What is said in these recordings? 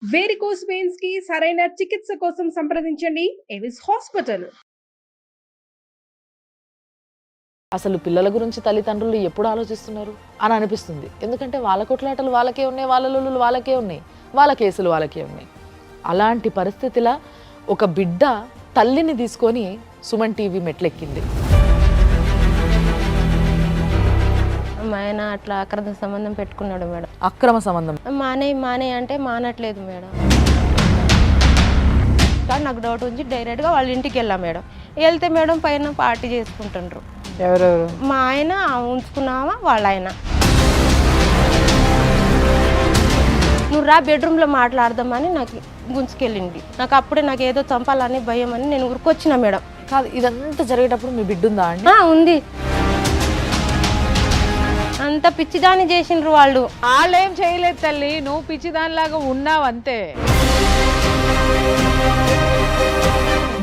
Varicose veins కి సరైన చికిత్స కోసం సంప్రదించండి ఎవిస్ హాస్పిటల్. అసలు పిల్లల గురించి తల్లిదండ్రులు ఎప్పుడు ఆలోచిస్తున్నారు అని అనిపిస్తుంది. ఎందుకంటే వాళ్ళ కొట్లాటలు వాళ్ళకే ఉన్నాయి, వాళ్ళ లొల్లులు వాళ్ళకే ఉన్నాయి, వాళ్ళ కేసులు వాళ్ళకే ఉన్నాయి. అలాంటి పరిస్థితిలో ఒక బిడ్డ తల్లిని తీసుకొని సుమన్ టీవీ మెట్లెక్కింది. మా ఆయన అట్లా అక్రమ సంబంధం పెట్టుకున్నాడు మేడం. అక్రమ సంబంధం మానే అంటే మానట్లేదు మేడం. కానీ నాకు డౌట్ వచ్చి డైరెక్ట్గా వాళ్ళ ఇంటికి వెళ్ళాం మేడం. వెళ్తే మేడం పైన పార్టీ చేసుకుంటుండ్రు. ఎవరెవరు? మా ఆయన ఉంచుకున్నావా వాళ్ళ ఆయన. నువ్వు రా బెడ్రూమ్లో మాట్లాడదామని నాకు గుంజుకెళ్ళింది. నాకు అప్పుడే నాకు ఏదో చంపాలని భయం అని నేను ఉరికొచ్చిన మేడం. కాదు, ఇదంతా జరిగేటప్పుడు మీ బిడ్డ ఉందా అండి? ఉంది. అంత పిచ్చిదాన్ని చేసిండ్రు వాళ్ళు. వాళ్ళేం చేయలేదు తల్లి, నువ్వు పిచ్చిదానిలాగా ఉన్నావు అంతే.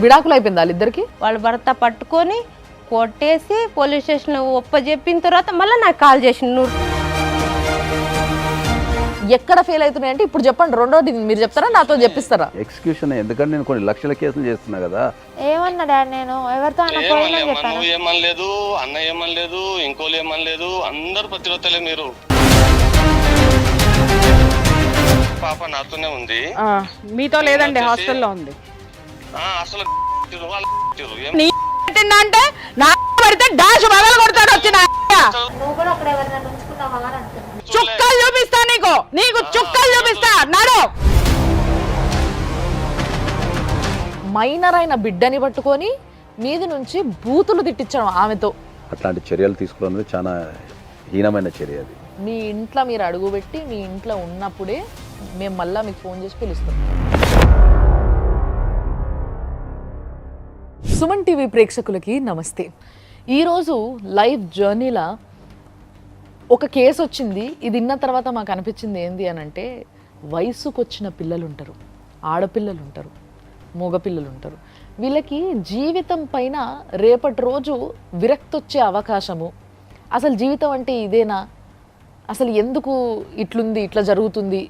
విడాకులు అయిపోయింది వాళ్ళిద్దరికి. వాళ్ళ భర్త పట్టుకొని కొట్టేసి పోలీస్ స్టేషన్లో ఒప్పజెప్పిన తర్వాత మళ్ళీ నాకు కాల్ చేసిండు. నువ్వు ఎక్కడ ఫెయిల్ అవుతున్నాయంటే ఇప్పుడు చెప్పండి. రెండోది మీరు చెప్తారా, నాతో చెప్పిస్తారా? ఎక్స్క్యూషన్ ఎందుకంటే నేను కొన్ని లక్షల కేసులు చేస్తున్నా కదా. ఏమన్నా డాడీ, నేను ఎవరితో నువ్వు ఏమనలేదు, అన్న ఏమనలేదు, ఇంకోళ్ళు ఏమనలేదు, అందరు ప్రతిరోజులే మీరు. పాప నాతోనే ఉంది. మీతో లేదండి, హాస్టల్లో ఉంది. అసలు అంటే నా పడితే డాష్ బగలు కొడతాడు వచ్చిన చుక్కలు చూపిస్తా, నీకు చుక్కలు చూపిస్తా. నడు. మైనర్ అయిన బిడ్డని పట్టుకొని మీది నుంచి బూతులు తిట్టించడం ఆమెతో. అట్లాంటి చర్యలు తీసుకోవడం చాలా హీనమైన చర్య అది. మీ ఇంట్లో మీరు అడుగుపెట్టి మీ ఇంట్లో ఉన్నప్పుడే మేము మళ్ళీ మీకు ఫోన్ చేసి పిలుస్తాం. సుమన్ టీవీ ప్రేక్షకులకి నమస్తే. ఈరోజు లైవ్ జర్నీలా ఒక కేసు వచ్చింది. ఇది విన్న తర్వాత మాకు అనిపించింది ఏంది అని అంటే, వయసుకు వచ్చిన పిల్లలు ఉంటారు, ఆడపిల్లలు ఉంటారు, మగపిల్లలు ఉంటారు. వీళ్ళకి జీవితం పైన రేపటి రోజు విరక్తి వచ్చే అవకాశము, అసలు జీవితం అంటే ఇదేనా, అసలు ఎందుకు ఇట్లుంది ఇట్లా జరుగుతుంది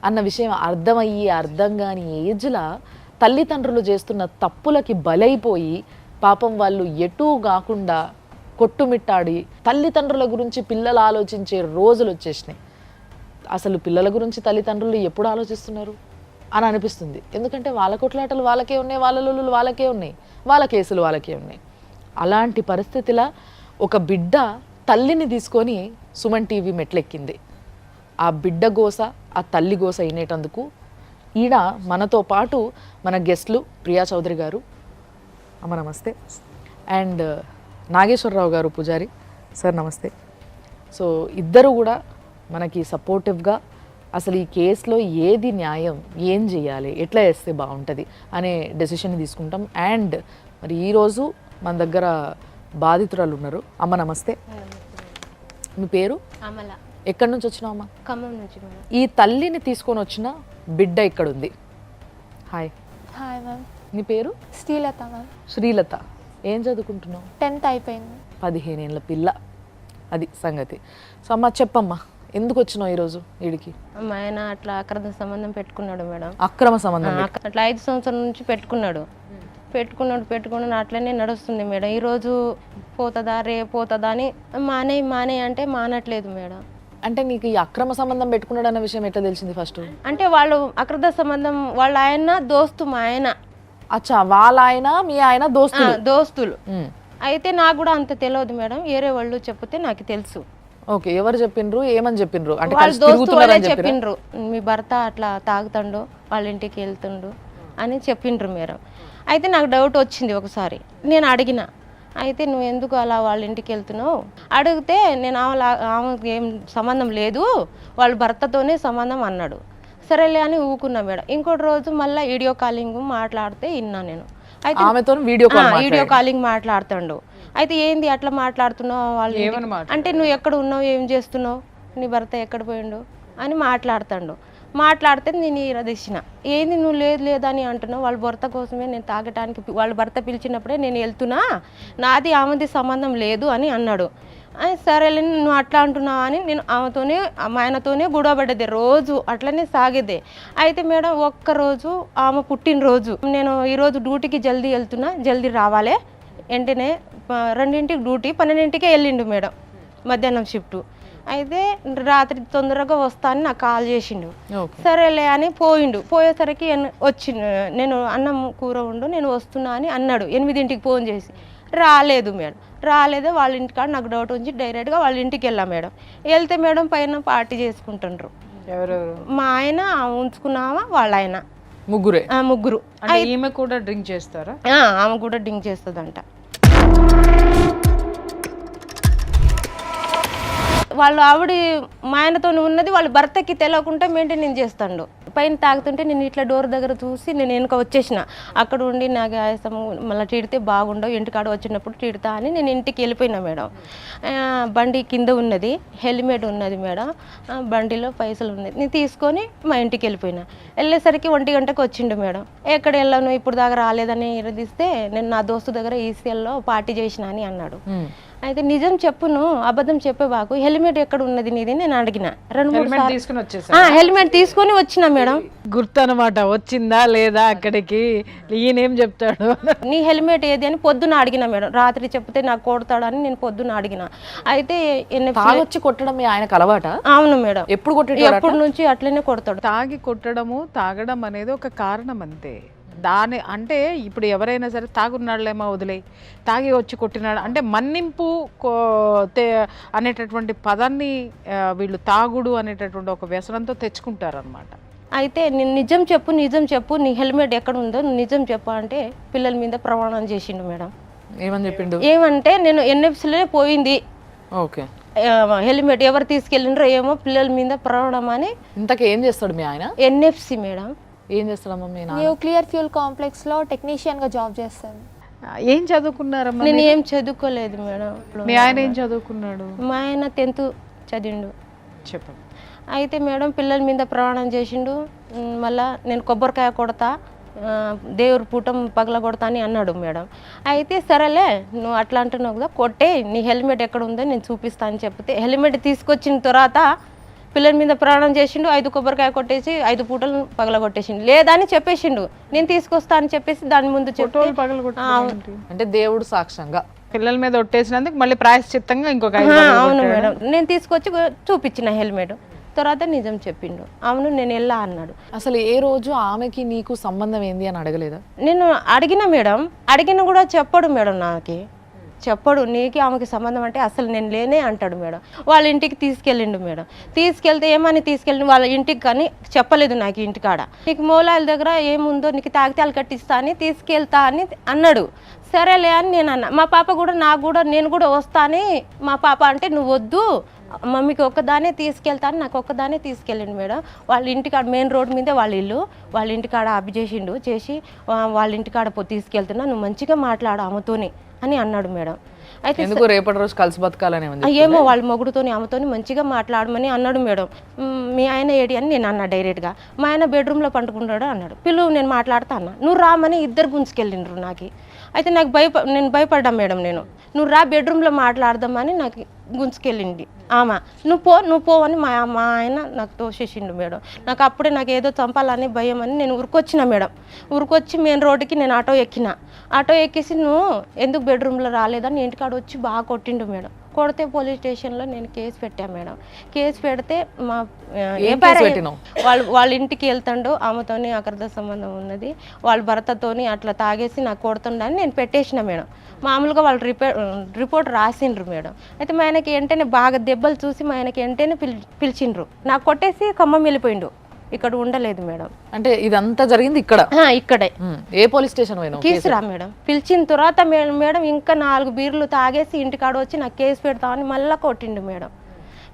అన్న విషయం అర్థమయ్యి అర్థం కాని ఏజ్లా తల్లిదండ్రులు చేస్తున్న తప్పులకి బలైపోయి పాపం వాళ్ళు ఎటూ కాకుండా కొట్టుమిట్టాడి తల్లిదండ్రుల గురించి పిల్లలు ఆలోచించే రోజులు వచ్చేసినాయి. అసలు పిల్లల గురించి తల్లిదండ్రులు ఎప్పుడు ఆలోచిస్తున్నారు అని అనిపిస్తుంది. ఎందుకంటే వాళ్ళ కొట్లాటలు వాళ్ళకే ఉన్నాయి, వాళ్ళ లొల్లులు వాళ్ళకే ఉన్నాయి, వాళ్ళ కేసులు వాళ్ళకే ఉన్నాయి. అలాంటి పరిస్థితిలో ఒక బిడ్డ తల్లిని తీసుకొని సుమన్ టీవీ మెట్లెక్కింది. ఆ బిడ్డ గోస, ఆ తల్లి గోస వినేటందుకు ఈడ మనతో పాటు మన గెస్ట్లు ప్రియా చౌదరి గారు, అమ్మ నమస్తే, అండ్ నాగేశ్వరరావు గారు పూజారి సార్ నమస్తే. సో ఇద్దరు కూడా మనకి సపోర్టివ్గా అసలు ఈ కేసులో ఏది న్యాయం, ఏం చేయాలి, ఎట్లా చేస్తే బాగుంటుంది అనే డెసిషన్ తీసుకుంటాం. అండ్ మరి ఈరోజు మన దగ్గర బాధితురాలు ఉన్నారు. అమ్మ నమస్తే. మీ పేరు? అమల. ఎక్కడి నుంచి వచ్చినావు అమ్మ? ఖమ్మం నుంచి. ఈ తల్లిని తీసుకొని వచ్చిన బిడ్డ ఇక్కడ ఉంది. హాయ్. Hi ma'am. నీ పేరు? శ్రీలత మ్యామ్. శ్రీలత. ఏం చదువుకుంటున్నావు? 10th అయిపోయింది. 15 ఏళ్ళ పిల్ల. అది సంగతి. సో అమ్మ చెప్పమ్మా, ఎందుకు వచ్చినావు ఈరోజు వీడికి? మా ఆయన అట్లా అక్రమ సంబంధం పెట్టుకున్నాడు మేడం. అక్రమ సంబంధం అట్లా 5 సంవత్సరాల నుంచి పెట్టుకున్నాడు అట్లనే నడుస్తుంది మేడం. ఈరోజు పోతుందా రేపు పోతుందా అని మానే అంటే మానట్లేదు మేడం. అంటే నీకు ఈ అక్రమ సంబంధం పెట్టుకున్నాడు అన్న విషయం ఎట్లా తెలిసింది ఫస్ట్? అంటే వాళ్ళు అక్రమ సంబంధం, వాళ్ళ ఆయన దోస్తు, మా ఆయన. అచ్చా, వాళ్ళ ఆయన మీ ఆయన దోస్తులు. అయితే నాకు కూడా అంత తెలియదు మేడం, వేరే వాళ్ళు చెప్తే నాకు తెలుసు. ఓకే, ఎవరు చెప్పిండ్రు, ఏమని చెప్పిండ్రు? అంటే వాళ్ళ దోస్తు వాళ్ళే చెప్పిండ్రు, మీ భర్త అట్లా తాగుతాడు, వాళ్ళ ఇంటికి వెళ్తుండు అని చెప్పిండ్రు మేడం. అయితే నాకు డౌట్ వచ్చింది ఒకసారి, నేను అడిగిన. అయితే నువ్వు ఎందుకు అలా వాళ్ళ ఇంటికి వెళ్తున్నావు అడిగితే, నేను ఆమెకి ఏం సంబంధం లేదు, వాళ్ళ భర్తతోనే సంబంధం అన్నాడు. సరేలే అని ఊకున్నా మేడం. ఇంకోటి రోజు మళ్ళీ వీడియో కాలింగ్ మాట్లాడితే విన్నా నేను. అయితే వీడియో కాలింగ్ మాట్లాడుతాడు. అయితే ఏంది అట్లా మాట్లాడుతున్నావు వాళ్ళు అంటే, నువ్వు ఎక్కడ ఉన్నావు, ఏం చేస్తున్నావు, నీ భర్త ఎక్కడ పోయిండు అని మాట్లాడుతాడు. మాట్లాడితే నేను ఇరదీసిన, ఏంది నువ్వు లేదని అంటున్నావు, వాళ్ళ భర్త కోసమే నేను తాగటానికి, వాళ్ళ భర్త పిలిచినప్పుడే నేను వెళ్తున్నా, నాది ఆమెది సంబంధం లేదు అని అన్నాడు. సరేలే నువ్వు అట్లా అంటున్నావు అని నేను ఆమెతోనే మా ఆయనతోనే గొడవ పడ్డది రోజు అట్లనే సాగేదే. అయితే మేడం ఒక్కరోజు ఆమె పుట్టినరోజు నేను ఈరోజు డ్యూటీకి జల్దీ వెళ్తున్నా, జల్దీ రావాలి, వెంటనే 2ంటికి డ్యూటీ 12ంటికే వెళ్ళిండు మేడం, మధ్యాహ్నం షిఫ్ట్. అయితే రాత్రి తొందరగా వస్తా అని నాకు కాల్ చేసిండు. సరేలే అని పోయిండు. పోయేసరికి వచ్చిండు, నేను అన్నం కూర ఉండు నేను వస్తున్నా అని అన్నాడు. 8ంటికి ఫోన్ చేసి రాలేదు మేడం. రాలేదు. వాళ్ళ ఇంటికాడ నాకు డౌట్ వచ్చి డైరెక్ట్గా వాళ్ళ ఇంటికి వెళ్ళాం మేడం. వెళ్తే మేడం పైన పార్టీ చేసుకుంటుండ్రు. ఎవరెవరు? మా ఆయన ఉంచుకున్నామా వాళ్ళ ఆయన ముగ్గురే. ముగ్గురు. అంటే ఈమె కూడా డ్రింక్ చేస్తారా? ఆమె కూడా డ్రింక్ చేస్తుందంట. వాళ్ళు ఆవిడ మా ఆయనతో ఉన్నది వాళ్ళ భర్తకి తెలియకుండా మెయింటైన్ చేస్తాడు. పైన తాగుతుంటే నేను ఇట్లా డోర్ దగ్గర చూసి నేను వెనుక వచ్చేసిన. అక్కడ ఉండి నాకు ఆయాసం మళ్ళీ తిడితే బాగుండవు, ఇంటికాడ వచ్చినప్పుడు తిడతా అని నేను ఇంటికి వెళ్ళిపోయినా మేడం. బండి కింద ఉన్నది, హెల్మెట్ ఉన్నది మేడం, బండిలో పైసలు ఉన్నది. నేను తీసుకొని మా ఇంటికి వెళ్ళిపోయినా. వెళ్ళేసరికి 1 గంటకు వచ్చిండు మేడం. ఎక్కడ వెళ్ళాను ఇప్పుడు దాకా రాలేదని ఇరదిస్తే నేను నా దోస్తు దగ్గర ఈసీఎల్లో పార్టీ చేసిన అని అన్నాడు. అయితే నిజం చెప్పును, అబద్ధం చెప్పేవాకు, హెల్మెట్ ఎక్కడ ఉన్నది నీది నేను అడిగిన. 2-3 సార్లు తీసుకుని వచ్చేసా? హెల్మెట్ తీసుకొని వచ్చిన మేడం. గుర్తు అనమాట, వచ్చిందా లేదా అక్కడికి, ఈయనేం చెప్తాడు. నీ హెల్మెట్ ఏది అని పొద్దున అడిగిన మేడం. రాత్రి చెప్తే నాకు కొడతాడని నేను పొద్దున అడిగిన. అయితే తాగొచ్చి కొట్టడం మీ ఆయనకు అలవాట? అవును మేడం. ఎప్పుడు కొట్టాడు? ఎప్పటి నుంచి అట్లనే కొడతాడు. తాగి కొట్టడము తాగడం అనేది ఒక కారణం అంతే. దాని అంటే ఇప్పుడు ఎవరైనా సరే తాగున్నాళ్ళేమో వదిలే, తాగి వచ్చి కొట్టినాడు అంటే మన్నింపు అనేటటువంటి పదాన్ని వీళ్ళు తాగుడు అనేటటువంటి ఒక వ్యసనంతో తెచ్చుకుంటారు అనమాట. అయితే నేను నిజం చెప్పు నీ హెల్మెట్ ఎక్కడ ఉందో నిజం చెప్పు అంటే పిల్లల మీద ప్రమాణం చేసిండు మేడం. ఏమని చెప్పిండు? ఏమంటే నేను ఎన్ఎఫ్సీలోనే పోయింది, ఓకే, హెల్మెట్ ఎవరు తీసుకెళ్ళిండ్రో ఏమో పిల్లల మీద ప్రమాణం అని. ఇంతకు ఏం చేస్తాడు మీ ఆయన? NFC madam. ఏం చేస్తాడమ్మా మీ నాన్న? న్యూక్లియర్ ఫ్యూల్ కాంప్లెక్స్లో టెక్నీషియన్గా జాబ్ చేస్తాను. ఏం చదువుకున్నారమ్మా? నేను ఏం చదువుకోలేదు మేడం. మీ ఆయన ఏం చదువుకున్నాడు? మా ఆయన 10th చదివిండు. చెప్పండి. అయితే మేడం పిల్లల మీద ప్రమాణం చేసిండు. మళ్ళా నేను కొబ్బరికాయ కొడతా, దేవుడి పూటం పగల కొడతా అని అన్నాడు మేడం. అయితే సరేలే నువ్వు అట్లా అంటున్నావు కదా, కొట్టే, నీ హెల్మెట్ ఎక్కడ ఉందో నేను చూపిస్తా అని చెప్తే హెల్మెట్ తీసుకొచ్చిన తర్వాత పిల్లల మీద ప్రాణం చేసిండు. 5 కొబ్బరికాయ కొట్టేసి 5 పూటలు పగల కొట్టేసిండు. లేదని చెప్పేసిండు, నేను తీసుకొస్తా అని చెప్పేసి దాని ముందు అంటే దేవుడు సాక్ష్యంగా పిల్లల మీద ఒట్టేసినందుకు మళ్ళీ ప్రాయశ్చిత్తంగా ఇంకొక అవును మేడం. నేను తీసుకొచ్చి చూపించిన హెల్మెట్. తర్వాత నిజం చెప్పిండు. అవును నేను వెళ్ళా అన్నాడు. అసలు ఏ రోజు ఆమెకి నీకు సంబంధం ఏంది అని అడగలేదా? నేను అడిగిన మేడం, అడిగిన కూడా చెప్పడు మేడం, నాకు చెప్పడు. నీకు ఆమెకి సంబంధం అంటే అసలు నేను లేనే అంటాడు మేడం. వాళ్ళ ఇంటికి తీసుకెళ్ళిండు మేడం. తీసుకెళ్తే ఏమని తీసుకెళ్ళిండు వాళ్ళ ఇంటికి, కానీ చెప్పలేదు నాకు ఇంటికాడ. నీకు మూలాల దగ్గర ఏముందో నీకు తాగితాలు కట్టిస్తా అని తీసుకెళ్తా అని అన్నాడు. సరేలే అని నేను అన్నా. మా పాప కూడా నాకు కూడా నేను కూడా వస్తా అని మా పాప అంటే నువ్వు వద్దు మమ్మీకి ఒక్కదానే తీసుకెళ్తాను, నాకు ఒక్కదానే తీసుకెళ్ళండి మేడం. వాళ్ళ ఇంటికాడ మెయిన్ రోడ్ మీదే వాళ్ళ ఇల్లు, వాళ్ళ ఇంటికాడ అబ్బి చేసిండు. చేసి వాళ్ళ ఇంటికాడ తీసుకెళ్తున్నా, నువ్వు మంచిగా మాట్లాడు ఆమెతోని అని అన్నాడు మేడం. అయితే రేపటి రోజు కలిసి బతకాలని ఏమో వాళ్ళ మొగుడుతోని ఆమెతోని మంచిగా మాట్లాడమని అన్నాడు మేడం. మీ ఆయన ఏడి అని నేను అన్నా డైరెక్ట్గా. మా ఆయన బెడ్రూమ్లో పండుకుంటాడు అన్నాడు. పిలువు నేను మాట్లాడతా అన్నా. నువ్వు రామని ఇద్దరు గుంజుకెళ్ళిండ్రు నాకు. అయితే నాకు నేను భయపడ్డా మేడం. నువ్వు రా బెడ్రూమ్లో మాట్లాడదామని నాకు గుంజుకెళ్ళింది ఆమె. నువ్వు పో అని మా ఆయన నాకు తోసేసిండు మేడం. నాకు అప్పుడే నాకు ఏదో చంపాలని భయం అని నేను ఉరికొచ్చిన మేడం. ఉరికొచ్చి మెయిన్ రోడ్డుకి నేను ఆటో ఎక్కిన. ఆటో ఎక్కేసి నువ్వు ఎందుకు బెడ్రూమ్లో రాలేదని ఇంటికాడ వచ్చి బాగా కొట్టిండు మేడం. కొడితే పోలీస్ స్టేషన్లో నేను కేసు పెట్టాను మేడం. కేసు పెడితే మా వాళ్ళ ఇంటికి వెళ్తాడు, ఆమెతోని అక్రమ సంబంధం ఉన్నది, వాళ్ళ భర్తతోని అట్లా తాగేసి నాకు కొడుతుండని నేను పెట్టేసిన మేడం. మామూలుగా వాళ్ళు రిపోర్ట్ రాసిండ్రు మేడం. అయితే మా ఆయనకి వెంటనే బాగా దెబ్బలు చూసి మా ఆయనకి వెంటనే పిలిచిండ్రు. నాకు కొట్టేసి ఖమ్మం వెళ్ళిపోయిండు, ఇక్కడ ఉండలేదు మేడం. అంటే ఇదంతా జరిగింది ఇక్కడే. ఏ పోలీస్ స్టేషన్ కీసురా మేడం. పిలిచిన తర్వాత మేడం ఇంకా 4 బీర్లు తాగేసి ఇంటికాడ వచ్చి నాకు కేసు పెడతామని మళ్ళీ కొట్టిండు మేడం.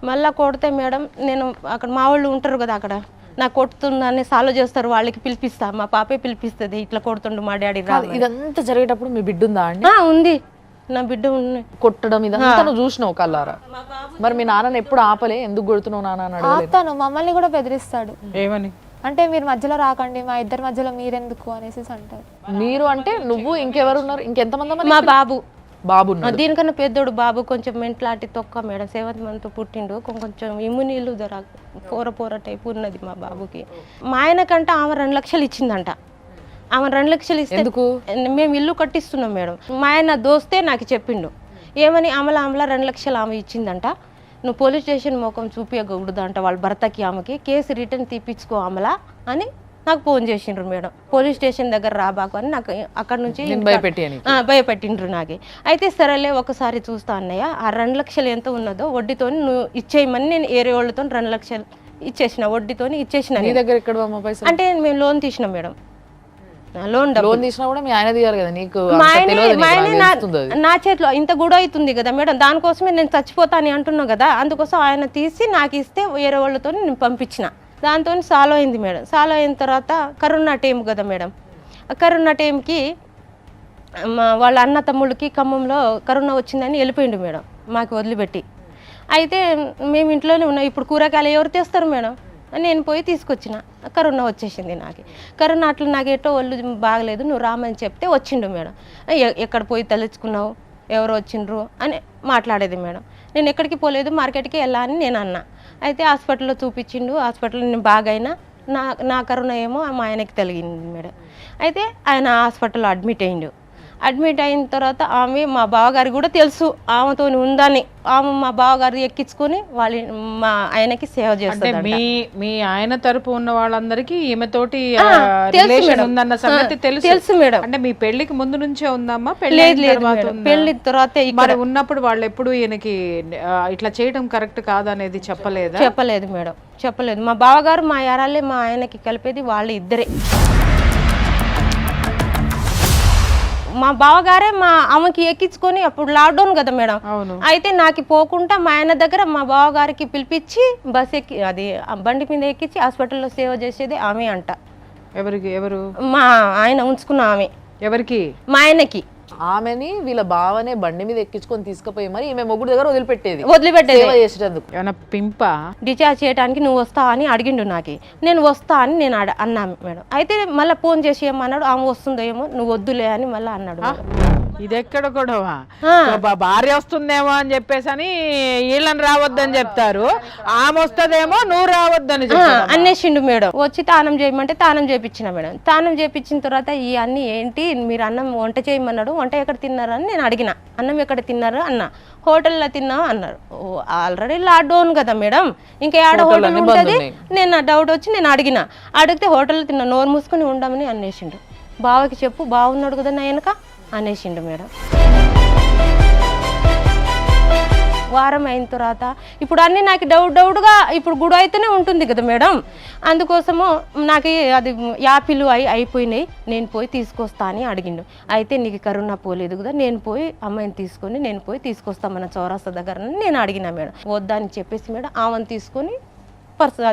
మళ్ళీ కొడితే మేడం నేను అక్కడ మా వాళ్ళు ఉంటారు కదా, అక్కడ నాకు కొడుతుందని సాల్వ్ చేస్తారు, వాళ్ళకి పిలిపిస్తా, మా పాపే పిలిపిస్తుంది, ఇట్లా కొడుతుండు మా డాడీ. ఇదంతా జరిగేటప్పుడు మీ బిడ్డ ఉందా అండి? ఉంది, నా బిడ్డ ఉంది. కొట్టడం ఇదంతా నువ్వు చూసినావు కల్లారా? మరి మీ నాన్నని ఎప్పుడు ఆపలే? ఎందుకు కొడుతున్నావు నాన్న అని అడగలేదు? ఆపుతాను, మమ్మల్ని కూడా బెదిరిస్తాడు. ఏమని అంటే మీరు మధ్యలో రాకండి, మా ఇద్దరి మధ్యలో మీరెందుకు అనేసి అంటారు. మీరు అంటే నువ్వు ఇంకెవరు ఉన్నారు? ఇంకెంతమంది? మా బాబు బాబు ఉన్నాడు. దీనికన్నా పెద్దోడు బాబు కొంచెం మెంట్లాంటి తొక్క మేడం, 7th month పుట్టిండు. కొంచెం ఇమ్యూనీలు ధర పోర టైప్ ఉన్నది మా బాబుకి. మా ఆయనకంటే ఆమె 2 లక్షలు ఇచ్చిందంట. ఆమె 2 లక్షలు ఇస్తే ఎందుకు? మేము ఇల్లు కట్టిస్తున్నాం మేడం. మా ఆయన దోస్తే నాకు చెప్పిండు, ఏమని అమల 2 లక్షలు ఆమె ఇచ్చిందంట, నువ్వు పోలీస్ స్టేషన్ మోకం చూపించకూడదంట వాళ్ళ భర్తకి, ఆమెకి కేసు రిటర్న్ తీపించుకో అమల అని నాకు ఫోన్ చేసిండ్రు మేడం. పోలీస్ స్టేషన్ దగ్గర రాబాకు అని నాకు అక్కడ నుంచి భయపెట్టిండ్రు నాకు. అయితే సరేలే ఒకసారి చూస్తా అన్నయ్య, ఆ 2 లక్షలు ఎంత ఉన్నదో వడ్డీతో నువ్వు ఇచ్చేయమని నేను ఏరే వాళ్ళతో 2 లక్షలు ఇచ్చేసిన, వడ్డీతో ఇచ్చేసిన. నీ దగ్గర ఎక్కడ పైసలు? అంటే మేము లోన్ తీసినాం మేడం. లోన్ తీసినా కూడా మీ ఆయన తీయాలి కదా, నీకు మా ఆయన నా చేతిలో ఇంత కూడా అవుతుంది కదా మేడం, దానికోసమే నేను చచ్చిపోతా అని అంటున్నా కదా, అందుకోసం ఆయన తీసి నాకు ఇస్తే వేరే వాళ్ళతో నేను పంపించిన. దాంతో సాల్వ్ అయింది మేడం. సాల్వ్ అయిన తర్వాత కరోనా టైం కదా మేడం, కరోనా టైంకి వాళ్ళ అన్న తమ్ముళ్ళకి ఖమ్మంలో కరోనా వచ్చిందని వెళ్ళిపోయిండు మేడం మాకు వదిలిపెట్టి. అయితే మేము ఇంట్లోనే ఉన్నాం. ఇప్పుడు కూరగాయలు ఎవరు తెస్తారు మేడం? నేను పోయి తీసుకొచ్చిన. కరోనా వచ్చేసింది నాకు. కరోనా అట్లా నాకు ఎటో ఒళ్ళు బాగలేదు, నువ్వు రామని చెప్తే వచ్చిండు మేడం. ఎక్కడ పోయి తలుచుకున్నావు, ఎవరు వచ్చిండ్రు అని మాట్లాడేది మేడం. నేను ఎక్కడికి పోలేదు, మార్కెట్కి వెళ్ళా అని నేను అన్నా. అయితే హాస్పిటల్లో చూపించిండు. హాస్పిటల్లో నేను బాగైనా నా కరోనా ఏమో మా ఆయనకి తగిలింది మేడం. అయితే ఆయన హాస్పిటల్లో అడ్మిట్ అయ్యిండు. అడ్మిట్ అయిన తర్వాత ఆమె మా బావగారి కూడా తెలుసు ఆమెతో ఉందని, ఆమె మా బావగారు ఎక్కించుకొని మా ఆయనకి సేవ చేస్తుంది. మీ ఆయన తరపు ఉన్న వాళ్ళందరికీ ఈమెతోటి రిలేషన్ ఉందన్న సంగతి తెలుసు మేడం. అంటే మీ పెళ్లికి ముందు నుంచే ఉందమ్మా? పెళ్లి తర్వాత మరి ఉన్నప్పుడు వాళ్ళు ఎప్పుడు ఈయనకి ఇట్లా చేయడం కరెక్ట్ కాదనేది చెప్పలేదు మేడం, చెప్పలేదు. మా బావగారు మా యారాలే మా ఆయనకి కలిపేది వాళ్ళు ఇద్దరే. మా బావగారే మా ఆమెకి ఎక్కించుకొని, అప్పుడు లాక్డౌన్ కదా మేడం, అయితే నాకు పోకుండా మా ఆయన దగ్గర మా బావగారికి పిలిపించి బస్ ఎక్కి అది బండి మీద ఎక్కించి హాస్పిటల్లో సేవ చేసేది ఆమె అంట. ఎవరు? మా ఆయన ఉంచుకున్న ఆమె. ఎవరికి? మా ఆయనకి. ఆమెని వీళ్ళ బావనే బండి మీద ఎక్కించుకొని తీసుకుపోయి మరి ఈమె మొగుడు దగ్గర వదిలిపెట్టేది చేసేటందుకు. ఏమన్నా పింప డిశ్చార్జ్ చేయడానికి నువ్వు వస్తా అని అడిగిండు నాకు. నేను వస్తా అని నేను అన్నా మేడం. అయితే మళ్ళీ ఫోన్ చేసి ఏమన్నాడు, ఆమె వస్తుందో ఏమో, నువ్వు వద్దులే అని మళ్ళీ అన్నాడు. ఇది ఎక్కడ గొడవ? భార్య వస్తుందేమో అని చెప్పేసి అని వీళ్ళని రావద్దని చెప్తారు, ఆమె వస్తుందేమో నువ్వు రావద్దని అనేసిండు మేడం. వచ్చి తానం చేయమంటే తానం చేయించిన మేడం. తానం చేయించిన తర్వాత ఈ అన్ని ఏంటి, మీరు అన్నం వంట చేయమన్నాడు, వంట ఎక్కడ తిన్నారు అని నేను అడిగిన. అన్నం ఎక్కడ తిన్నారు అన్న. హోటల్లో తిన్నావు అన్నారు. ఆల్రెడీ లాక్డౌన్ కదా మేడం, ఇంకా ఏడ హోటల్ ఉంటుంది. నేను డౌట్ వచ్చి నేను అడిగితే హోటల్లో తిన్నా, నోరు మూసుకొని ఉండమని అనేసిండు. బావకి చెప్పు, బాగున్నాడు కదా నా వెనక అనేసిండు మేడం. వారం అయిన తర్వాత ఇప్పుడు అన్నీ నాకు డౌట్గా ఇప్పుడు గుడి అయితేనే ఉంటుంది కదా మేడం, అందుకోసము నాకు అది యాపిల్ అయిపోయినాయి, నేను పోయి తీసుకొస్తా అని అడిగిండు. అయితే నీకు కరోనా పోలేదు కదా, నేను పోయి అమ్మాయిని తీసుకొని నేను పోయి తీసుకొస్తా మన చౌరస్తా దగ్గర నేను అడిగిన మేడం. వద్దని చెప్పేసి మేడం ఆమెను తీసుకొని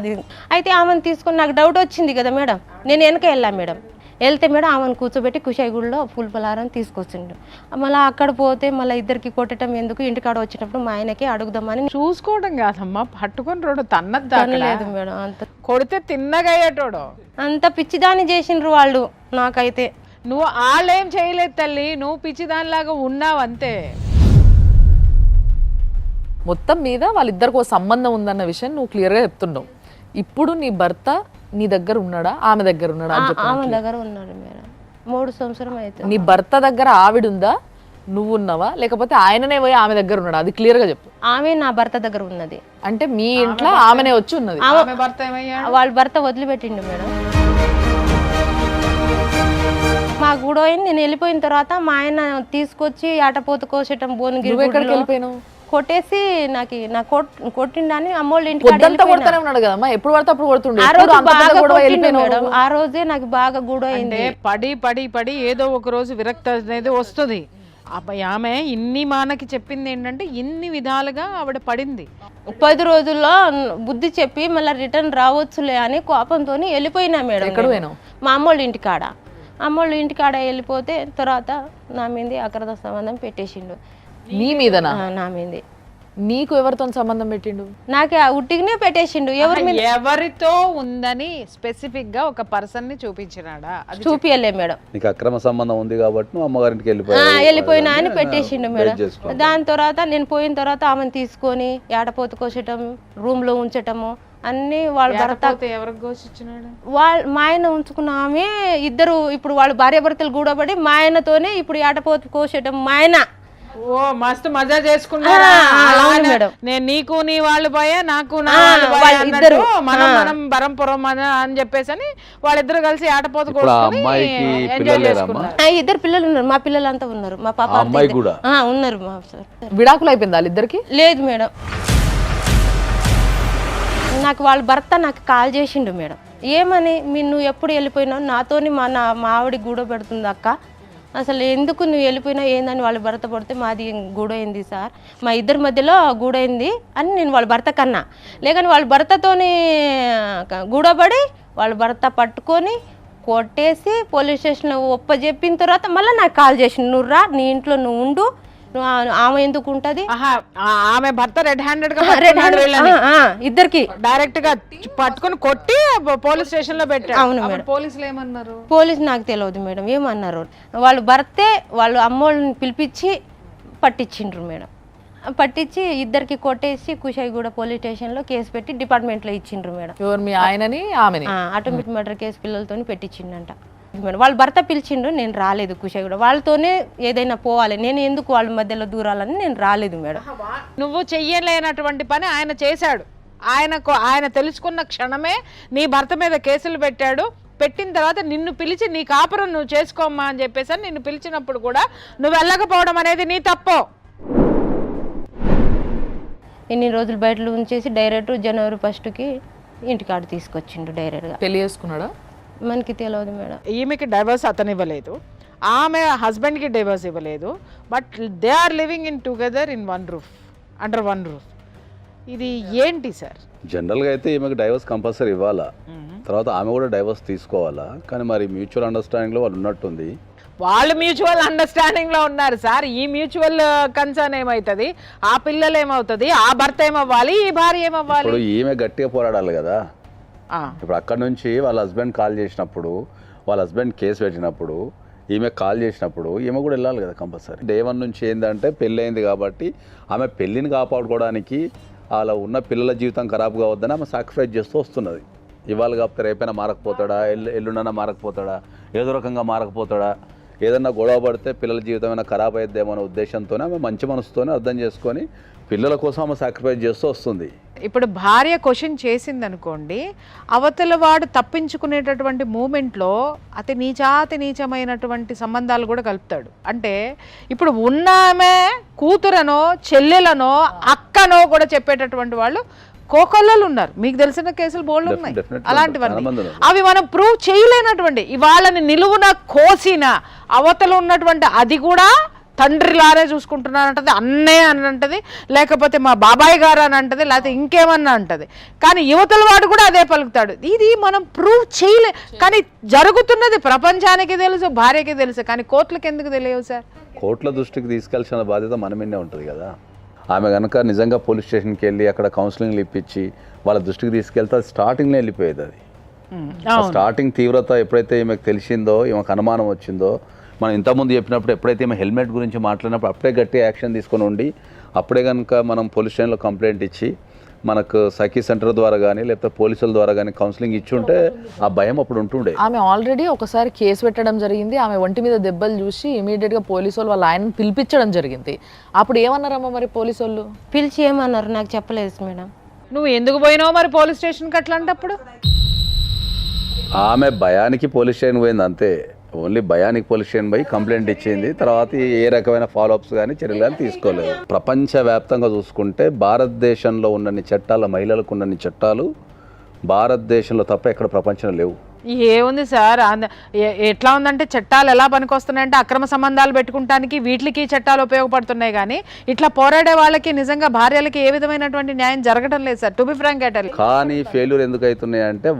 అది అయితే ఆమెను తీసుకొని నాకు డౌట్ వచ్చింది కదా మేడం, నేను వెనక వెళ్ళా మేడం. వెళ్తే మేడం ఆమెను కూర్చోబెట్టి కుషాయిగూడలో పూల పలారం తీసుకొచ్చిండు. మళ్ళీ అక్కడ పోతే మళ్ళీ ఇద్దరికి కొట్టడం ఎందుకు, ఇంటికాడ వచ్చేటప్పుడు మా ఆయనకి అడుగుదామని. చూసుకోవడం కాదమ్మా, పట్టుకొని రోడ్డు తన్నలేదు మేడం. అంత కొడితే తిన్నగయ్యేటోడు అంత పిచ్చిదాన్ని చేసిండ్రు వాళ్ళు. నాకైతే నువ్వు వాళ్ళేం చేయలేదు తల్లి, నువ్వు పిచ్చిదానిలాగా ఉన్నావు అంతే. మొత్తం మీద వాళ్ళిద్దరికి సంబంధం ఉందన్న విషయం నువ్వు క్లియర్గా చెప్తున్నావు. ఇప్పుడు నీ భర్త నీ దగ్గర ఉన్నాడా, ఆమె దగ్గర ఉన్నాడా? ఆమె దగ్గర ఉన్నాడు మేడం. 3 సంవత్సరం అయితే. నీ భర్త దగ్గర ఆవిడ ఉందా, నువ్వు ఉన్నావా, లేకపోతే ఆయననే పోయి ఆమె దగ్గర ఉన్నాడా? అది క్లియర్ గా చెప్పు. ఆమె నా భర్త దగ్గర ఉన్నది. అంటే మీ ఇంట్లో ఆమెనే వచ్చి ఉన్నది. వాళ్ళ భర్త వదిలిపెట్టిండు మేడం. మా గూడో నేను వెళ్ళిపోయిన తర్వాత మా ఆయన తీసుకొచ్చి ఆటపోత కోసేటం భువనగిరి కొట్టేసి నా కొట్టిండని అమ్మోళ్ళ ఇంటికి ఉన్నాడు కదమ్మా, ఎప్పుడు పడితే అప్పుడు కొడుతుండే. ఆ రోజే నాకు బాగా గూడ అయింది. పడి పడి పడి ఏదో ఒక రోజు విరక్తి అనేది వస్తుంది. ఆమె ఇన్ని మానకి చెప్పింది ఏంటంటే ఇన్ని విధాలుగా ఆవిడ పడింది. 10 రోజుల్లో బుద్ధి చెప్పి మళ్ళీ రిటర్న్ రావచ్చులే అని కోపంతో వెళ్ళిపోయినా మేడం. ఎక్కడ పోయినావు? మా అమ్మోళ్ళ ఇంటికాడ. అమ్మోళ్ళ ఇంటికాడ వెళ్ళిపోతే తర్వాత నా మీద అక్రమ సంబంధం పెట్టేసిండు. నీ మీదనా? నా మీద. నీకు ఎవరితో సంబంధం పెట్టిండు? నాకు ఆ ఉట్టిగానే పెట్టేసిండు. ఎవరి మీద ఎవరితో ఉందని స్పెసిఫిక్ గా ఒక పర్సన్ ని చూపించినాడా? అది చూపియలే మేడం. నీకు అక్రమ సంబంధం ఉంది కాబట్టి నువ్వు అమ్మగారింటికి వెళ్ళిపోయినా అని పెట్టేసిండు మేడం. చేసుకో. దాని తర్వాత నేను పోయిన తర్వాత ఆమెను తీసుకొని ఏడపోతు కోసటం, రూమ్ లో ఉంచటము అన్ని వాళ్ళ భర్త పోతే ఎవరికి ఘోషించినాడు? మా ఆయన ఉంచుకున్న ఆమె ఇద్దరు ఇప్పుడు వాళ్ళు భార్యాభర్తలు గూడబడి మా ఆయనతోనే ఇప్పుడు ఏటపోతు కోసటం మా ఆయన. ఓ మస్తు మజా చేసుకున్నారా? అవును మేడం. నేను నీకు నీ వాళ్ళు పోయా, నాకు నా ఆ, వాళ్ళు పోయా వాళ్ళు అన్నట్టు ఇద్దరు. మనం బరంపురం అని చెప్పేసి అని వాళ్ళిద్దరు కలిసి ఆటపోతు ఇప్పుడు ఆ అమ్మాయికి పిల్లలు లేరమ్మా? ఇద్దరు పిల్లలు ఉన్నారు. మా పిల్లలంతా ఉన్నారు. మా పాప ఆ అమ్మాయి కూడా ఉన్నారు మా సార్. విడాకులు అయిపోయింది వాళ్ళిద్దరికి? లేదు మేడం. నాకు వాళ్ళ భర్త నాకు కాల్ చేసిండు మేడం. ఏమని నువ్వు ఎప్పుడు వెళ్ళిపోయినావు, నాతోని మా ఆవిడ గూడ పెడుతుంది అక్క, అసలు ఎందుకు నువ్వు వెళ్ళిపోయినా ఏందని వాళ్ళ భర్త పడితే మాది గూడైంది సార్, మా ఇద్దరి మధ్యలో గూడైంది అని నేను వాళ్ళ భర్త కన్నా. లేకని వాళ్ళ భర్తతోని గూడబడి వాళ్ళ భర్త పట్టుకొని కొట్టేసి పోలీస్ స్టేషన్లో ఒప్పజెప్పిన తర్వాత మళ్ళీ నాకు కాల్ చేసిండు, నువ్వు రా, నీ ఇంట్లో నువ్వు ఉండు, ఆమె ఎందుకు ఉంటది. ఆమె భర్త రెడ్ హ్యాండెడ్ గా ఇద్దరికి డైరెక్ట్ గా పట్టుకొని కొట్టి పోలీస్ స్టేషన్ లో పెట్టారు. అవును మేడం. పోలీసులు ఏమన్నారు? పోలీసు నాకు తెలియదు మేడం ఏమన్నారు. వాళ్ళు భర్తే వాళ్ళు అమ్మోళ్ళని పిలిపించి పట్టించిండ్రు మేడం. పట్టించి ఇద్దరికి కొట్టేసి కుషాయిగూడ పోలీస్ స్టేషన్లో కేసు పెట్టి డిపార్ట్మెంట్లో ఇచ్చిండ్రు మేడం. ఎవరు, మీ ఆయనని ఆమెని? ఆటోమేటిక్ మర్డర్ కేసు పిల్లలతో పెట్టించిండంట మేడం. వాళ్ళ భర్త పిలిచిండు, నేను రాలేదు. కుషాయిగూడ వాళ్ళతోనే ఏదైనా పోవాలి, నేను ఎందుకు వాళ్ళ మధ్యలో దూరాలని నేను రాలేదు మేడం. నువ్వు చెయ్యలేనటువంటి పని ఆయన చేశాడు. ఆయన తెలుసుకున్న క్షణమే నీ భర్త మీద కేసులు పెట్టాడు. పెట్టిన తర్వాత నిన్ను పిలిచి నీ కాపురం నువ్వు చేసుకోమ్మా అని చెప్పేసి నిన్ను పిలిచినప్పుడు కూడా నువ్వు వెళ్ళకపోవడం అనేది నీ తప్పు. ఇన్ని రోజులు బయటలో ఉంచేసి డైరెక్ట్ జనవరి 1కి ఇంటికాడ తీసుకొచ్చిండు డైరెక్ట్గా. పెళ్లి చేసుకున్నాడా? మనకి తెలియదు మేడం. ఈమెకి డైవర్స్ అతను ఇవ్వలేదు, ఆమె హస్బెండ్కి డైవర్స్ ఇవ్వలేదు, but they are living in together in one roof, under one roof. ఇది ఏంటి సార్? జనరల్గా అయితే ఈమెకి డైవర్స్ కంపల్సరీ ఇవ్వాలా, తర్వాత ఆమె కూడా డైవర్స్ తీసుకోవాలా. కానీ మరి మ్యూచువల్ అండర్స్టాండింగ్లో వాళ్ళు ఉన్నట్టుంది. వాళ్ళు మ్యూచువల్ అండర్స్టాండింగ్ లో ఉన్నారు సార్. ఈ మ్యూచువల్ కన్సర్న్ ఏమవుతుంది, ఆ పిల్లలు ఏమవుతుంది, ఆ భర్త ఏమవ్వాలి, ఈ భార్య ఏమవ్వాలి? ఇప్పుడు ఈమె గట్టిగా పోరాడాలి కదా. ఇప్పుడు అక్కడ నుంచి వాళ్ళ హస్బెండ్ కాల్ చేసినప్పుడు, వాళ్ళ హస్బెండ్ కేసు పెట్టినప్పుడు, ఈమె కాల్ చేసినప్పుడు ఈమె కూడా వెళ్ళాలి కదా కంపల్సరీ. డే 1 నుంచి ఏంటంటే పెళ్ళి అయింది కాబట్టి ఆమె పెళ్ళిని కాపాడుకోవడానికి అలా ఉన్న పిల్లల జీవితం ఖరాబ్ కావద్దని ఆమె సాక్రిఫైస్ చేస్తూ వస్తున్నది. ఇవాళ కాకపోతే రేపైనా మారకపోతాడా, ఎల్లుండైనా మారకపోతాడా, ఏదో రకంగా మారకపోతాడా, ఏదన్నా గొడవ పడితే పిల్లల జీవితం ఏమైనా ఖరాబ్ అయిద్దేమో అనే ఉద్దేశంతోనే ఆమె మంచి మనసుతోనే అర్థం చేసుకొని పిల్లల కోసం ఆమె సాక్రిఫైస్ చేస్తూ వస్తుంది. ఇప్పుడు భార్య క్వశ్చన్ చేసింది అనుకోండి, అవతల వాడు తప్పించుకునేటటువంటి మూమెంట్లో అతి నీచమైనటువంటి సంబంధాలు కూడా కలుపుతాడు. అంటే ఇప్పుడు ఉన్నామే కూతురనో చెల్లెలనో అక్కనో కూడా చెప్పేటటువంటి వాళ్ళు కోకొల్లలు ఉన్నారు. మీకు తెలిసిన కేసులు బోల్డ్ ఉన్నాయి అలాంటివన్నీ. అవి మనం ప్రూవ్ చేయలేనటువంటి, ఇవాళని నిలువున కోసిన అవతల ఉన్నటువంటి అది కూడా తండ్రిలానే చూసుకుంటున్నానంటది, అన్నయ్య అని అంటది, లేకపోతే మా బాబాయ్ గారు అని అంటది, లేకపోతే ఇంకేమన్నా అంటది. కానీ యువతల వాడు కూడా అదే పలుకుతాడు. ఇది మనం ప్రూవ్ చేయలే, కానీ జరుగుతున్నది ప్రపంచానికి తెలుసు, భార్యకి తెలుసు, కానీ కోర్టులకు ఎందుకు తెలియవు సార్? కోర్టుల దృష్టికి తీసుకెళ్లాల్సిన బాధ్యత మన మీదే ఉంటుంది కదా. ఆమె కనుక నిజంగా పోలీస్ స్టేషన్కి వెళ్ళి అక్కడ కౌన్సిలింగ్లు ఇప్పించి వాళ్ళ దృష్టికి తీసుకెళ్తే అది స్టార్టింగ్లో వెళ్ళిపోయేది. అది స్టార్టింగ్ తీవ్రత ఎప్పుడైతే ఈమెకు తెలిసిందో, ఈమెకు అనుమానం వచ్చిందో, మనం ఇంతకుముందు చెప్పినప్పుడు ఎప్పుడైతే ఈమె హెల్మెట్ గురించి మాట్లాడినప్పుడు అప్పుడే గట్టి యాక్షన్ తీసుకొని ఉండి అప్పుడే కనుక మనం పోలీస్ స్టేషన్లో కంప్లైంట్ ఇచ్చి మనకు సఖీ సెంటర్ ద్వారా కానీ లేకపోతే పోలీసుల ద్వారా కానీ కౌన్సిలింగ్ ఇచ్చి ఉంటే ఆ భయం అప్పుడు ఉంటుండే. ఆమె ఆల్రెడీ ఒకసారి కేసు పెట్టడం జరిగింది. ఆమె ఒంటి మీద దెబ్బలు చూసి ఇమీడియట్గా పోలీసు వాళ్ళు వాళ్ళ ఆయనను పిలిపించడం జరిగింది. అప్పుడు ఏమన్నారమ్మా మరి పోలీసు వాళ్ళు? పిలిచి ఏమన్నారు నాకు చెప్పలేదు మేడం. నువ్వు ఎందుకు పోయినావు మరి పోలీస్ స్టేషన్కి అట్లాంటప్పుడు? ఆమె భయానికి పోలీస్ స్టేషన్ పోయింది అంతే. ఓన్లీ భయానికి పోలీస్ స్టేషన్ పోయి కంప్లైంట్ ఇచ్చింది. తర్వాత ఏ రకమైన ఫాలోఅప్స్ కానీ చర్యలు కానీ తీసుకోలేదు. ప్రపంచవ్యాప్తంగా చూసుకుంటే భారతదేశంలో ఉన్నన్ని చట్టాలు, మహిళలకు ఉన్నన్ని చట్టాలు భారతదేశంలో తప్ప ఎక్కడ ప్రపంచంలో లేవు. ఏముంది సార్, ఎట్లా ఉందంటే చట్టాలు ఎలా పనికొస్తున్నాయంటే అక్రమ సంబంధాలు పెట్టుకుంటానికి వీటికి చట్టాలు ఉపయోగపడుతున్నాయి, కానీ ఇట్లా పోరాడే వాళ్ళకి నిజంగా భార్యలకి ఏ విధమైనటువంటి న్యాయం జరగడం లేదు sir, to be frank at all. కానీ ఫెయిల్యూర్ ఎందుకు అవుతున్నాయి అంటే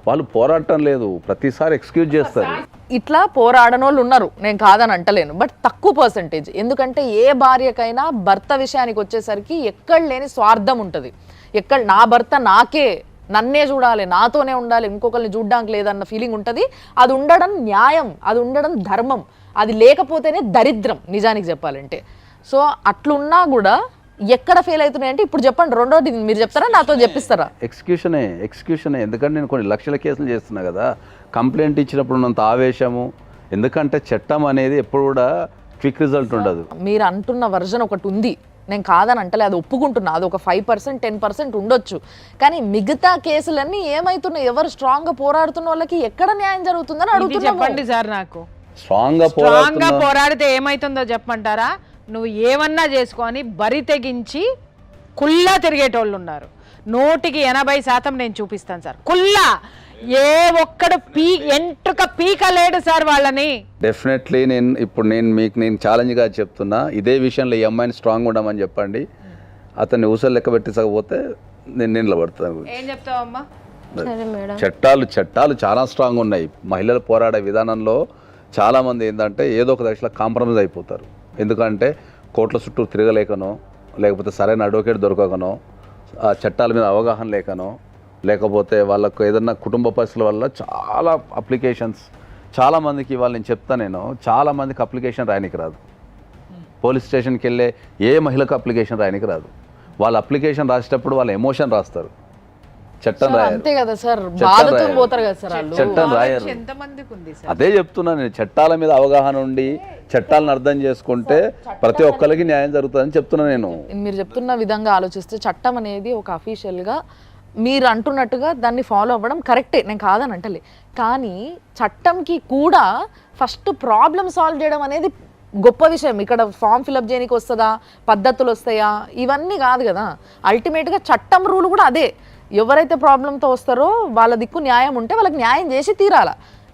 వాళ్ళు పోరాటం లేదు, ప్రతిసారి ఎక్స్క్యూజ్ చేస్తారు. ఇట్లా పోరాడనోళ్ళు ఉన్నారు, నేను కాదని అంటలేను, బట్ తక్కువ పర్సంటేజ్. ఎందుకంటే ఏ భార్యకైనా భర్త విషయానికి వచ్చేసరికి ఎక్కడ లేని స్వార్థం ఉంటుంది. ఎక్కడ నా భర్త నాకే, నన్నే చూడాలి, నాతోనే ఉండాలి, ఇంకొకరిని చూడ్డానికి లేదన్న ఫీలింగ్ ఉంటుంది. అది ఉండడం న్యాయం, అది ఉండడం ధర్మం, అది లేకపోతేనే దరిద్రం నిజానికి చెప్పాలంటే. సో అట్లున్నా కూడా ఎక్కడ ఫెయిల్ అవుతున్నాయి అంటే ఇప్పుడు చెప్పండి. రెండోది మీరు చెప్తారా, నాతో చెప్పిస్తారా? ఎక్స్క్యూషనే. ఎందుకంటే నేను కొన్ని లక్షల కేసులు చేస్తున్నా కదా. కంప్లైంట్ ఇచ్చినప్పుడు ఉన్నంత ఆవేశము, ఎందుకంటే చట్టం అనేది ఎప్పుడు కూడా క్విక్ రిజల్ట్ ఉండదు. మీరు అంటున్న వర్జన్ ఒకటి ఉంది, నేను కాదని అంటలే, అది ఒప్పుకుంటున్నా. అది ఒక 5% 10% ఉండొచ్చు. కానీ మిగతా కేసులన్నీ ఏమవుతున్నాయి? ఎవరు స్ట్రాంగ్ గా పోరాడుతున్న వాళ్ళకి ఎక్కడ న్యాయం జరుగుతుందని అడుగుతున్నా. చెప్పండి సార్, నాకు స్ట్రాంగ్ గా పోరాడితే ఏమైతుందో చెప్పమంటారా? నువ్వు ఏమన్నా చేసుకొని బరి తెగించి కుల్లా తిరిగేటోళ్ళు ఉన్నారు. 100% నేను చూపిస్తాను సార్. కుల్లా ఏ ఒక్కడు ఎంట్రుక పీకలేడు సార్ వాళ్ళని. డెఫినెట్లీ నేను ఛాలెంజ్గా చెప్తున్నా, ఇదే విషయంలో ఈ అమ్మాయిని స్ట్రాంగ్ ఉండమని చెప్పండి. అతన్ని ఊసలు లెక్క పెట్టించకపోతే నేను నిలబడతాను. ఏం చెప్తావమ్మా? సరే మేడం. చట్టాలు చాలా స్ట్రాంగ్ ఉన్నాయి. మహిళలు పోరాడే విధానంలో చాలామంది ఏంటంటే ఏదో ఒక దశలో కాంప్రమైజ్ అయిపోతారు. ఎందుకంటే కోర్టుల చుట్టూ తిరగలేకనో, లేకపోతే సరైన అడ్వకేట్ దొరకకనో, ఆ చట్టాల మీద అవగాహన లేకనో, లేకపోతే వాళ్ళకు ఏదన్నా కుటుంబ పరిస్థితుల వల్ల చాలా అప్లికేషన్స్ చాలామందికి ఇవాళ నేను చెప్తాను, చాలామందికి అప్లికేషన్ రాయనికి రాదు. పోలీస్ స్టేషన్కి వెళ్ళే ఏ మహిళకు అప్లికేషన్ రాయనికి రాదు. వాళ్ళ అప్లికేషన్ రాసేటప్పుడు వాళ్ళ ఎమోషన్ రాస్తారు, చట్టం రాయరు. అంతే కదా సార్, బాధతో పోతారు కదా సార్ వాళ్ళు. చట్టం రాయరు. ఎంతమందికి ఉంది సార్? అదే చెప్తున్నా నేను, చట్టాల మీద అవగాహన ఉండి చట్టాలను అర్థం చేసుకుంటే ప్రతి ఒక్కరికి న్యాయం జరుగుతుందని చెప్తున్నా నేను. మీరు చెప్తున్న విధంగా ఆలోచిస్తే చట్టం అనేది ఒక అఫీషియల్గా మీరు అంటున్నట్టుగా దాన్ని ఫాలో అవ్వడం కరెక్టే, నేను కాదని అంటలే. కానీ చట్టంకి కూడా ఫస్ట్ ప్రాబ్లం సాల్వ్ చేయడం అనేది గొప్ప విషయం. ఇక్కడ ఫామ్ ఫిలప్ చేయడానికి వస్తుందా, పద్ధతులు వస్తాయా, ఇవన్నీ కాదు కదా. అల్టిమేట్గా చట్టం రూల్ కూడా అదే. ఎవరైతే ప్రాబ్లంతో వస్తారో వాళ్ళ దిక్కు న్యాయం ఉంటే వాళ్ళకి న్యాయం చేసి తీరాల.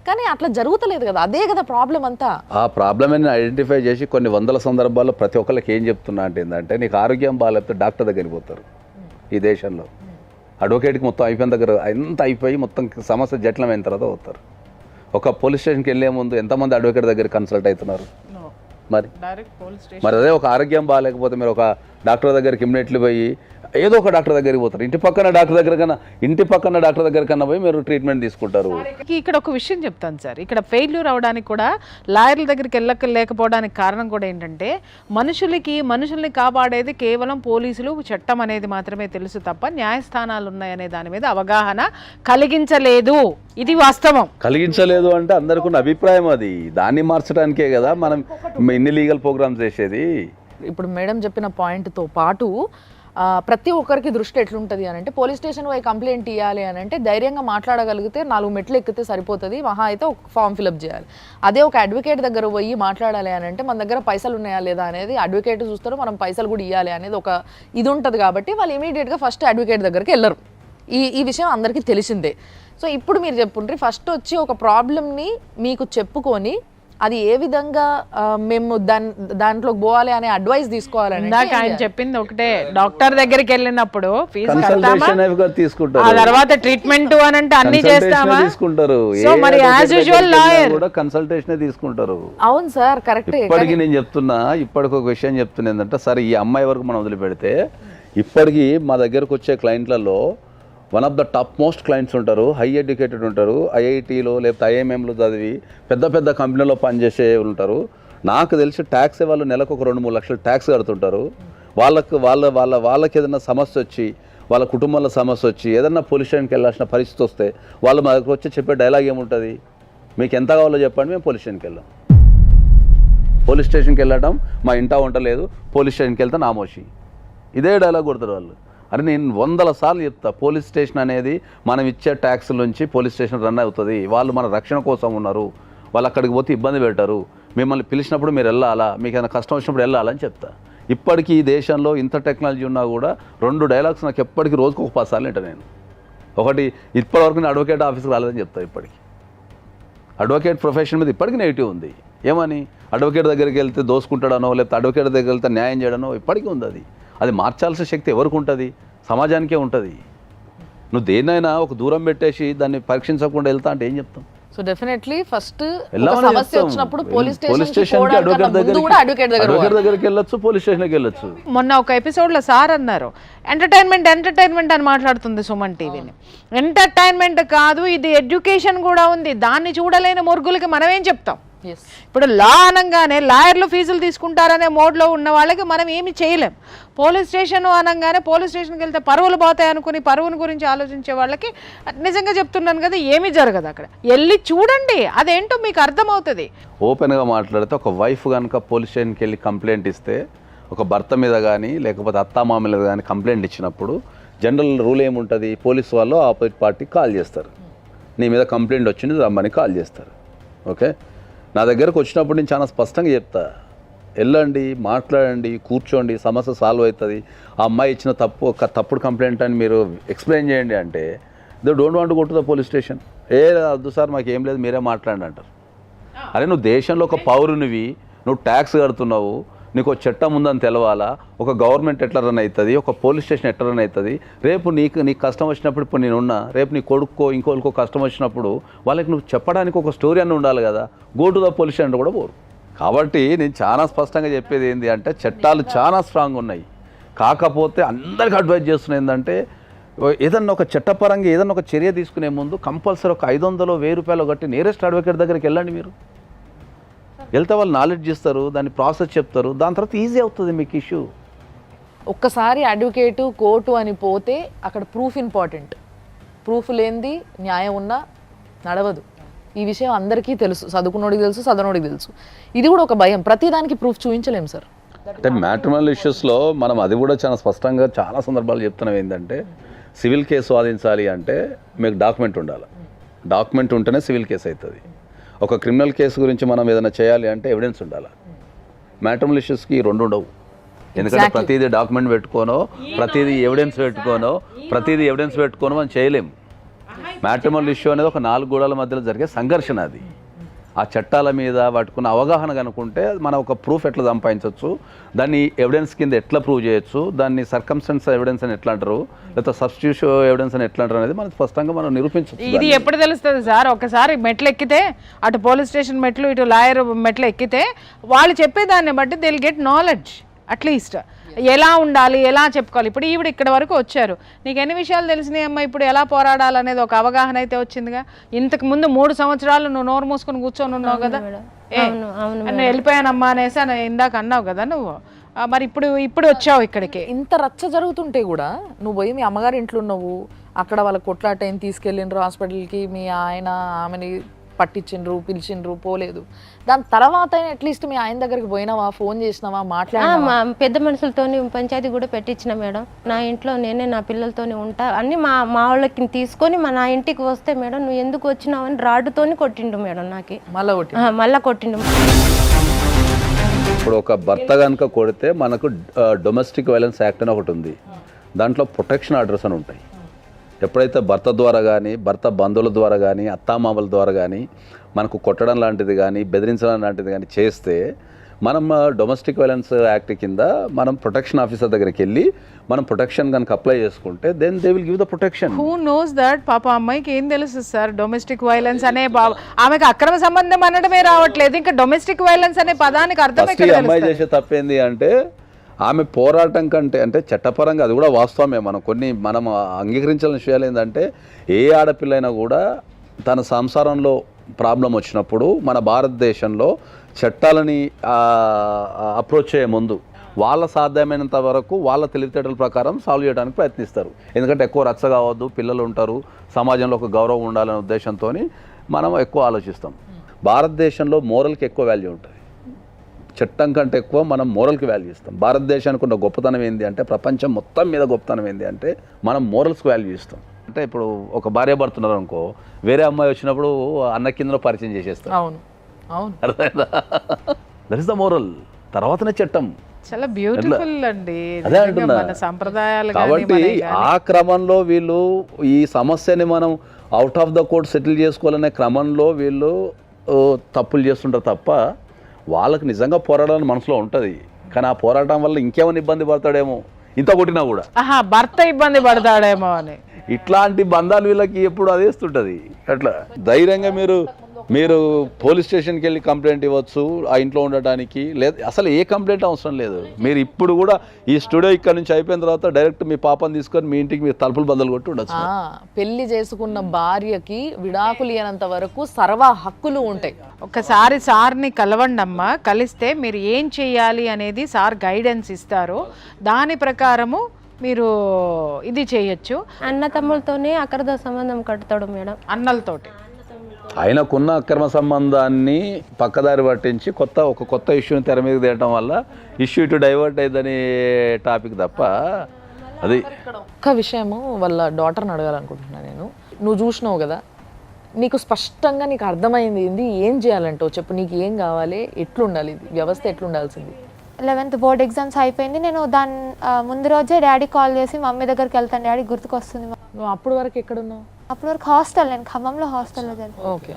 కానీ అట్లా జరుగుతలేదు కదా, అదే కదా ప్రాబ్లం అంతా. ఆ ప్రాబ్లమ్ని ఐడెంటిఫై చేసి కొన్ని వందల సందర్భాల్లో ప్రతి ఒక్కరికి ఏం చెప్తున్నా అంటే ఏంటంటే, నీకు ఆరోగ్యం బాగాలేకపోతే డాక్టర్ దగ్గరికి పోతారు ఈ దేశంలో. అడ్వకేట్కి మొత్తం అయిపోయిన దగ్గర ఎంత అయిపోయి మొత్తం సమస్య జటిలమైన తర్వాత పోతారు. ఒక పోలీస్ స్టేషన్కి వెళ్ళే ముందు ఎంతమంది అడ్వకేట్ దగ్గర కన్సల్ట్ అవుతున్నారు? మరి అదే ఒక ఆరోగ్యం బాగాలేకపోతే మీరు ఒక డాక్టర్ దగ్గరికి ఇమ్మీడియట్లీ పోయి ఏదో ఒక డాక్టర్ దగ్గరికి పోతారు. ఇంటి పక్కన డాక్టర్ దగ్గర కన్నా పోయి మీరు ట్రీట్మెంట్ తీసుకుంటారు. ఇక్కడ ఒక విషయం చెప్తాను సార్, ఇక్కడ ఫెయిల్యూర్ అవడానికి కూడా లాయర్ల దగ్గరికి లేకపోవడానికి కారణం కూడా ఏంటంటే, మనుషుల్ని కాపాడేది కేవలం పోలీసులు, చట్టం అనేది మాత్రమే తెలుసు తప్ప న్యాయస్థానాలు ఉన్నాయనే దాని మీద అవగాహన కలిగించలేదు. ఇది వాస్తవం. కలిగించలేదు అంటే అందరికీ ఉన్న అభిప్రాయం అది. దాన్ని మార్చడానికే కదా మనం ఇన్ని లీగల్ ప్రోగ్రామ్స్ చేసేది. ఇప్పుడు మేడం చెప్పిన పాయింట్తో పాటు ప్రతి ఒక్కరికి దృష్టి ఎట్లుంటుంది అని అంటే, పోలీస్ స్టేషన్ పోయి కంప్లైంట్ ఇవ్వాలి అని అంటే ధైర్యంగా మాట్లాడగలిగితే 4 మెట్లు ఎక్కితే సరిపోతుంది, మహా అయితే ఒక ఫామ్ ఫిలప్ చేయాలి. అదే ఒక అడ్వకేట్ దగ్గర పోయి మాట్లాడాలి అని అంటే మన దగ్గర పైసలు ఉన్నాయా లేదా అనేది అడ్వకేట్ చూస్తారు, మనం పైసలు కూడా ఇవ్వాలి అనేది ఒక ఇది ఉంటుంది. కాబట్టి వాళ్ళు ఇమీడియట్గా ఫస్ట్ అడ్వకేట్ దగ్గరికి వెళ్ళరు. ఈ విషయం అందరికీ తెలిసిందే. సో ఇప్పుడు మీరు చెప్పుండ్రి, ఫస్ట్ వచ్చి ఒక ప్రాబ్లమ్ని మీకు చెప్పుకొని అది ఏ విధంగా మేము దాంట్లోకి పోవాలి అనే అడ్వైస్ తీసుకోవాలని. ఆయన చెప్పింది ఒకటే, డాక్టర్ దగ్గరికి వెళ్ళినప్పుడు ఫీజు తీసుకుంటారు, ఆ తర్వాత ట్రీట్మెంట్ అని అంటే అన్ని చేస్తామా తీసుకుంటారు. సో మరి యాజ్ యూజువల్ లాయర్ కూడా కన్సల్టేషన్ తీసుకుంటారు. అవును సార్, కరెక్టే. ఇప్పటికి నేను చెప్తున్నా, ఇప్పటికి ఒక విషయం చెప్తున్నా ఏంటంటే, సరే ఈ అమ్మాయి వరకు మనం వదిలిపెడితే ఇప్పటికీ మా దగ్గరకు వచ్చే క్లయింట్లలో one of the top most clients ఉంటారు, హై ఎడ్యుకేటెడ్ ఉంటారు, ఐఐటీలో లేకపోతే ఐఎంఎంలో చదివి పెద్ద కంపెనీలో పనిచేసే ఉంటారు. నాకు తెలిసి ట్యాక్స్ వాళ్ళు నెలకు ఒక 2-3 లక్షలు ట్యాక్స్ కడుతుంటారు. వాళ్ళకి ఏదైనా సమస్య వచ్చి, వాళ్ళ కుటుంబంలో సమస్య వచ్చి, ఏదన్నా పోలీస్ స్టేషన్కి వెళ్ళాల్సిన పరిస్థితి వస్తే వాళ్ళు మా దగ్గర వచ్చి చెప్పే డైలాగ్ ఏముంటుంది, మీకు ఎంత కావాలో చెప్పండి, మేము పోలీస్ స్టేషన్కి వెళ్ళాం. పోలీస్ స్టేషన్కి వెళ్ళటం మా ఇంటా ఉండలేదు, పోలీస్ స్టేషన్కి వెళ్తే నామోషి, ఇదే డైలాగ్ కొడతారు వాళ్ళు. అరే నేను 100 సార్లు చెప్తా, పోలీస్ స్టేషన్ అనేది మనం ఇచ్చే ట్యాక్స్ నుంచి పోలీస్ స్టేషన్ రన్ అవుతుంది. వాళ్ళు మన రక్షణ కోసం ఉన్నారు, వాళ్ళు అక్కడికి పోతే ఇబ్బంది పెట్టారు, మిమ్మల్ని పిలిచినప్పుడు మీరు వెళ్ళాలా, మీకు ఏమైనా కష్టం వచ్చినప్పుడు వెళ్ళాలని చెప్తా. ఇప్పటికీ ఈ దేశంలో ఇంత టెక్నాలజీ ఉన్నా కూడా 2 డైలాగ్స్ నాకు ఎప్పటికీ రోజుకు ఒక 10 సార్లు వింటా నేను. ఒకటి, ఇప్పటివరకు నేను అడ్వకేట్ ఆఫీస్కి రాలేదని చెప్తా. ఇప్పటికి అడ్వకేట్ ప్రొఫెషన్ మీద ఇప్పటికీ నెగిటివ్ ఉంది. ఏమని, అడ్వకేట్ దగ్గరికి వెళ్తే దోసుకుంటాడనో, లేకపోతే అడ్వకేట్ దగ్గరికి వెళ్తే న్యాయం చేయడనో ఇప్పటికీ ఉంది. అది మార్చాల్సిన శక్తి ఎవరికి ఉంటుంది? సమాజానికే ఉంటుంది. నువ్వు దేన్నైనా ఒక దూరం పెట్టేసి దాన్ని పరీక్షించకుండా వెళ్తా అంటే ఏం చెప్తాం? సో డెఫినెట్లీ ఫస్ట్ వెళ్ళమని సమస్య చెప్తాం. వచ్చినప్పుడు పోలీస్ పోలీస్ స్టేషన్కి అడ్వకేట్ దగ్గరికి వెళ్ళొచ్చు, పోలీస్ స్టేషన్కి వెళ్ళొచ్చు. మొన్న ఒక ఎపిసోడ్లో సార్ అన్నారు ఎంటర్టైన్మెంట్ అని మాట్లాడుతుంది సుమన్ టీవీని. ఎంటర్టైన్మెంట్ కాదు, ఇది ఎడ్యుకేషన్ కూడా ఉంది. దాన్ని చూడలేని మురుగులకి మనం ఏం చెప్తాం? ఇప్పుడు లా అనగానే లాయర్లు ఫీజులు తీసుకుంటారనే మోడ్లో ఉన్న వాళ్ళకి మనం ఏమి చేయలేం. పోలీస్ స్టేషన్ అనగానే పోలీస్ స్టేషన్కి వెళ్తే పరువులు పోతాయి అనుకుని పరువుని గురించి ఆలోచించే వాళ్ళకి నిజంగా చెప్తున్నాను కదా, ఏమీ జరగదు. అక్కడ వెళ్ళి చూడండి, అదేంటో మీకు అర్థమవుతుంది. ఓపెన్గా మాట్లాడితే ఒక వైఫ్ కనుక పోలీస్ స్టేషన్కి వెళ్ళి కంప్లైంట్ ఇస్తే, ఒక భర్త మీద కానీ లేకపోతే అత్తామామ మీద కానీ కంప్లైంట్ ఇచ్చినప్పుడు జనరల్ రూల్ ఏముంటుంది? పోలీస్ వాళ్ళు ఆపోజిట్ పార్టీకి కాల్ చేస్తారు, నీ మీద కంప్లైంట్ వచ్చింది రమ్మని కాల్ చేస్తారు. ఓకే, నా దగ్గరకు వచ్చినప్పుడు నేను చాలా స్పష్టంగా చెప్తా, వెళ్ళండి, మాట్లాడండి, కూర్చోండి, సమస్య సాల్వ్ అవుతుంది. ఆ అమ్మాయి ఇచ్చిన తప్పుడు కంప్లైంట్ అని మీరు ఎక్స్ప్లెయిన్ చేయండి అంటే they don't want go to the police station. వద్దు సార్ మాకు ఏం లేదు, మీరే మాట్లాడండి అంటారు. అరే నువ్వు దేశంలో ఒక పౌరునివి, నువ్వు ట్యాక్స్ కడుతున్నావు, నీకు ఒక చట్టం ఉందని తెలవాలా, ఒక గవర్నమెంట్ ఎట్లా రన్ అవుతుంది, ఒక పోలీస్ స్టేషన్ ఎట్లా రన్ అవుతుంది. రేపు నీకు కష్టం వచ్చినప్పుడు, ఇప్పుడు నేనున్నా, రేపు నీ కొడుకో ఇంకోళ్ళకో కష్టం వచ్చినప్పుడు వాళ్ళకి నువ్వు చెప్పడానికి ఒక స్టోరీ అన్న ఉండాలి కదా. Go to the police station కూడా పోరు. కాబట్టి నేను చాలా స్పష్టంగా చెప్పేది ఏంటి అంటే, చట్టాలు చాలా స్ట్రాంగ్ ఉన్నాయి. కాకపోతే అందరికీ అడ్వైజ్ చేస్తున్నా ఏంటంటే, ఏదన్నా ఒక చట్టపరంగా ఏదన్నా ఒక చర్య తీసుకునే ముందు కంపల్సరీ ఒక 500 1000 రూపాయలు కట్టి నియరెస్ట్ అడ్వకేట్ దగ్గరికి వెళ్ళండి. మీరు వెళ్తే వాళ్ళు నాలెడ్జ్ ఇస్తారు, దాన్ని ప్రాసెస్ చెప్తారు, దాని తర్వాత ఈజీ అవుతుంది మీకు ఇష్యూ. ఒక్కసారి అడ్వకేటు కోర్టు అని పోతే అక్కడ ప్రూఫ్ ఇంపార్టెంట్. ప్రూఫ్ లేనిది న్యాయం ఉన్నా నడవదు. ఈ విషయం అందరికీ తెలుసు, చదువుకున్నోడికి తెలుసు, చదవనోడికి తెలుసు. ఇది కూడా ఒక భయం, ప్రతిదానికి ప్రూఫ్ చూపించలేము సార్. అంటే మ్యాట్రిమోనియల్ ఇష్యూస్లో మనం అది కూడా చాలా స్పష్టంగా చాలా సందర్భాలు చెప్తున్నాం. ఏంటంటే సివిల్ కేసు వాదించాలి అంటే మీకు డాక్యుమెంట్ ఉండాలి. డాక్యుమెంట్ ఉంటేనే సివిల్ కేసు అవుతుంది. ఒక క్రిమినల్ కేసు గురించి మనం ఏదైనా చేయాలి అంటే ఎవిడెన్స్ ఉండాలి. మ్యాట్రిమోనియల్ ఇష్యూస్కి రెండు ఉండవు. ఎందుకంటే ప్రతిదీ డాక్యుమెంట్ పెట్టుకోనో, ప్రతిదీ ఎవిడెన్స్ పెట్టుకోనో మనం చేయలేం. మ్యాట్రిమోనియల్ ఇష్యూ అనేది ఒక 4 గోడల మధ్యలో జరిగే సంఘర్షణ. అది ఆ చట్టాల మీద వాటికున్న అవగాహన కనుకుంటే మనం ఒక ప్రూఫ్ ఎట్లా సంపాదించవచ్చు, దాన్ని ఎవిడెన్స్ కింద ఎట్లా ప్రూవ్ చేయొచ్చు, దాన్ని సర్కమ్స్టెన్స్ ఎవిడెన్స్ అని ఎట్లా అంటారు, లేకపోతే సబ్స్టిట్యూషన్ ఎవిడెన్స్ అని ఎట్లా అంటారు అనేది మనం స్పష్టంగా మనం నిరూపించవచ్చు. ఇది ఎప్పుడు తెలుస్తుంది సార్? ఒకసారి మెట్లు ఎక్కితే, అటు పోలీస్ స్టేషన్ మెట్లు ఇటు లాయర్ మెట్లు ఎక్కితే వాళ్ళు చెప్పేదాన్ని బట్టి they will get knowledge. At least ఎలా ఉండాలి, ఎలా చెప్పుకోవాలి. ఇప్పుడు ఈవిడ ఇక్కడ వరకు వచ్చారు, నీకు ఎన్ని విషయాలు తెలిసినాయి అమ్మా, ఇప్పుడు ఎలా పోరాడాలనేది ఒక అవగాహన అయితే వచ్చిందిగా. ఇంతకు ముందు 3 సంవత్సరాలు నువ్వు నోరు మూసుకొని కూర్చొని ఉన్నావు కదా, నువ్వు వెళ్ళిపోయానమ్మా అనేసి అని ఇందాక అన్నావు కదా నువ్వు. మరి ఇప్పుడు వచ్చావు ఇక్కడికి. ఇంత రచ్చ జరుగుతుంటే కూడా నువ్వు పోయి మీ అమ్మగారి ఇంట్లో ఉన్నావు, అక్కడ వాళ్ళ కొట్లాటైన తీసుకెళ్ళిండ్రు హాస్పిటల్కి, మీ ఆయన ఆమెని పట్టించిండ్రు, పిలిచిండ్రు, పోలేదు. దాని తర్వాత అట్లీస్ట్ మీ ఆయన దగ్గరికి పోయినావా, ఫోన్ చేసినావా, మాట్లాడినా? పెద్ద మనుషులతో పంచాయతీ కూడా పెట్టించిన మేడం. నా ఇంట్లో నేనే నా పిల్లలతోనే ఉంటా అన్ని మా వాళ్ళకి తీసుకొని నా ఇంటికి వస్తే మేడం నువ్వు ఎందుకు వచ్చినావు అని రాడ్డుతోని కొట్టిండు మేడం. నాకు మళ్ళా కొట్టిండు. ఇప్పుడు ఒక భర్త కనుక కొడితే మనకు డొమెస్టిక్ వైలెన్స్ యాక్ట్ అని ఒకటి ఉంది. దాంట్లో ప్రొటెక్షన్ ఆర్డర్స్ అని ఉంటాయి. ఎప్పుడైతే భర్త ద్వారా కానీ, భర్త బంధువుల ద్వారా కానీ, అత్తామామల ద్వారా కానీ మనకు కొట్టడం లాంటిది కానీ, బెదిరించడం లాంటిది కానీ చేస్తే మనం డొమెస్టిక్ వైలెన్స్ యాక్ట్ కింద మనం ప్రొటెక్షన్ ఆఫీసర్ దగ్గరికి వెళ్ళి మనం ప్రొటెక్షన్ కనుక అప్లై చేసుకుంటే then they will give the protection. Who knows that? పాప అమ్మాయికి ఏం తెలుసు సార్ డొమెస్టిక్ వైలెన్స్ అనే ఆమెకు అక్రమ సంబంధం అనడమే రావట్లేదు, ఇంకా డొమెస్టిక్ వైలెన్స్ అనే పదానికి అర్థం. అమ్మాయి చేసే తప్పేంది అంటే ఆమె పోరాటం కంటే, అంటే చట్టపరంగా అది కూడా వాస్తవమే, మనం అంగీకరించాల్సిన విషయాలు ఏంటంటే ఏ ఆడపిల్లైనా కూడా తన సంసారంలో ప్రాబ్లం వచ్చినప్పుడు మన భారతదేశంలో చట్టాలని అప్రోచ్ చేయే ముందు వాళ్ళ సాధ్యమైనంత వరకు వాళ్ళ తెలివితేటల ప్రకారం సాల్వ్ చేయడానికి ప్రయత్నిస్తారు. ఎందుకంటే ఎక్కువ రచ్చ కావద్దు, పిల్లలు ఉంటారు, సమాజంలో ఒక గౌరవం ఉండాలనే ఉద్దేశంతో మనం ఎక్కువ ఆలోచిస్తాం. భారతదేశంలో మోరల్కి ఎక్కువ వాల్యూ ఉంటుంది, చట్టం కంటే ఎక్కువ మనం మోరల్కి వాల్యూ ఇస్తాం. భారతదేశానికి ఉన్న గొప్పతనం ఏంటి అంటే, ప్రపంచం మొత్తం మీద గొప్పతనం ఏంటి అంటే మనం మోరల్స్కి వాల్యూ ఇస్తాం. అంటే ఇప్పుడు ఒక భార్య భర్తున్నారు అనుకో, వేరే అమ్మాయి వచ్చినప్పుడు అన్న కిందలో పరిచయం చేసేస్తాం. అవును అవును, అర్థమైందా? That is the moral. తర్వాతనే చట్టం. చాలా బ్యూటిఫుల్ అండి. అదే అంటున్నా. సంప్రదాయాలు కాబట్టి ఆ క్రమంలో వీళ్ళు ఈ సమస్యని మనం out of the court settle చేసుకోవాలనే క్రమంలో వీళ్ళు తప్పులు చేస్తుంటారు తప్ప వాళ్ళకి నిజంగా పోరాడాలని మనసులో ఉంటుంది. కానీ ఆ పోరాటం వల్ల ఇంకేమైనా ఇబ్బంది పడతాడేమో, ఇంత కొట్టినా కూడా. ఆహా, భర్త ఇబ్బంది పడతాడేమో అని. ఇట్లాంటి బంధాలు వీళ్ళకి ఎప్పుడు అదేస్తుంటుంది. అట్లా ధైర్యంగా మీరు పోలీస్ స్టేషన్కి వెళ్ళి కంప్లైంట్ ఇవ్వచ్చు ఆ ఇంట్లో ఉండటానికి. లేదు అసలు ఏ కంప్లైంట్ అవసరం లేదు. మీరు ఇప్పుడు కూడా ఈ స్టూడియో ఇక్కడ నుంచి అయిపోయిన తర్వాత డైరెక్ట్ మీ పాపని తీసుకొని మీ ఇంటికి మీరు తలుపులు బద్దలు కొట్టి ఉండొచ్చు. పెళ్లి చేసుకున్న భార్యకి విడాకులు ఇయ్యనంత వరకు సర్వ హక్కులు ఉంటాయి. ఒకసారి సార్ని కలవండి అమ్మా, కలిస్తే మీరు ఏం చేయాలి అనేది సార్ గైడెన్స్ ఇస్తారు. దాని ప్రకారము మీరు ఇది చేయొచ్చు. అన్న తమ్ములతోనే అక్రమ సంబంధం కడతాడు మేడం. అన్నలతోటి ఆయనకున్న అక్రమ సంబంధాన్ని పక్కదారి పట్టించి ఒక కొత్త ఇష్యూని తెర మీద తేయటం వల్ల ఇష్యూ ఇటు డైవర్ట్ అయ్యిందనే టాపిక్ తప్ప అది. ఒక్క విషయము వాళ్ళ డాటర్ని అడగాలనుకుంటున్నాను నేను. నువ్వు చూసినావు కదా, నీకు స్పష్టంగా నీకు అర్థమైంది ఏంది, ఏం చేయాలంటావు చెప్పు. నీకు ఏం కావాలి, ఎట్లుండాలి, వ్యవస్థ ఎట్లుండాల్సింది? 11th బోర్డ్ ఎగ్జామ్స్ అయిపోయింది. నేను దాని ముందు రోజే డాడీ కాల్ చేసి మమ్మీ దగ్గరికి వెళ్తాను, డాడీ గుర్తుకొస్తుంది. నువ్వు అప్పుడు వరకు ఎక్కడున్నావు? అప్పటి వరకు హాస్టల్, నేను ఖమ్మంలో హాస్టల్లో జరిగింది. ఓకే.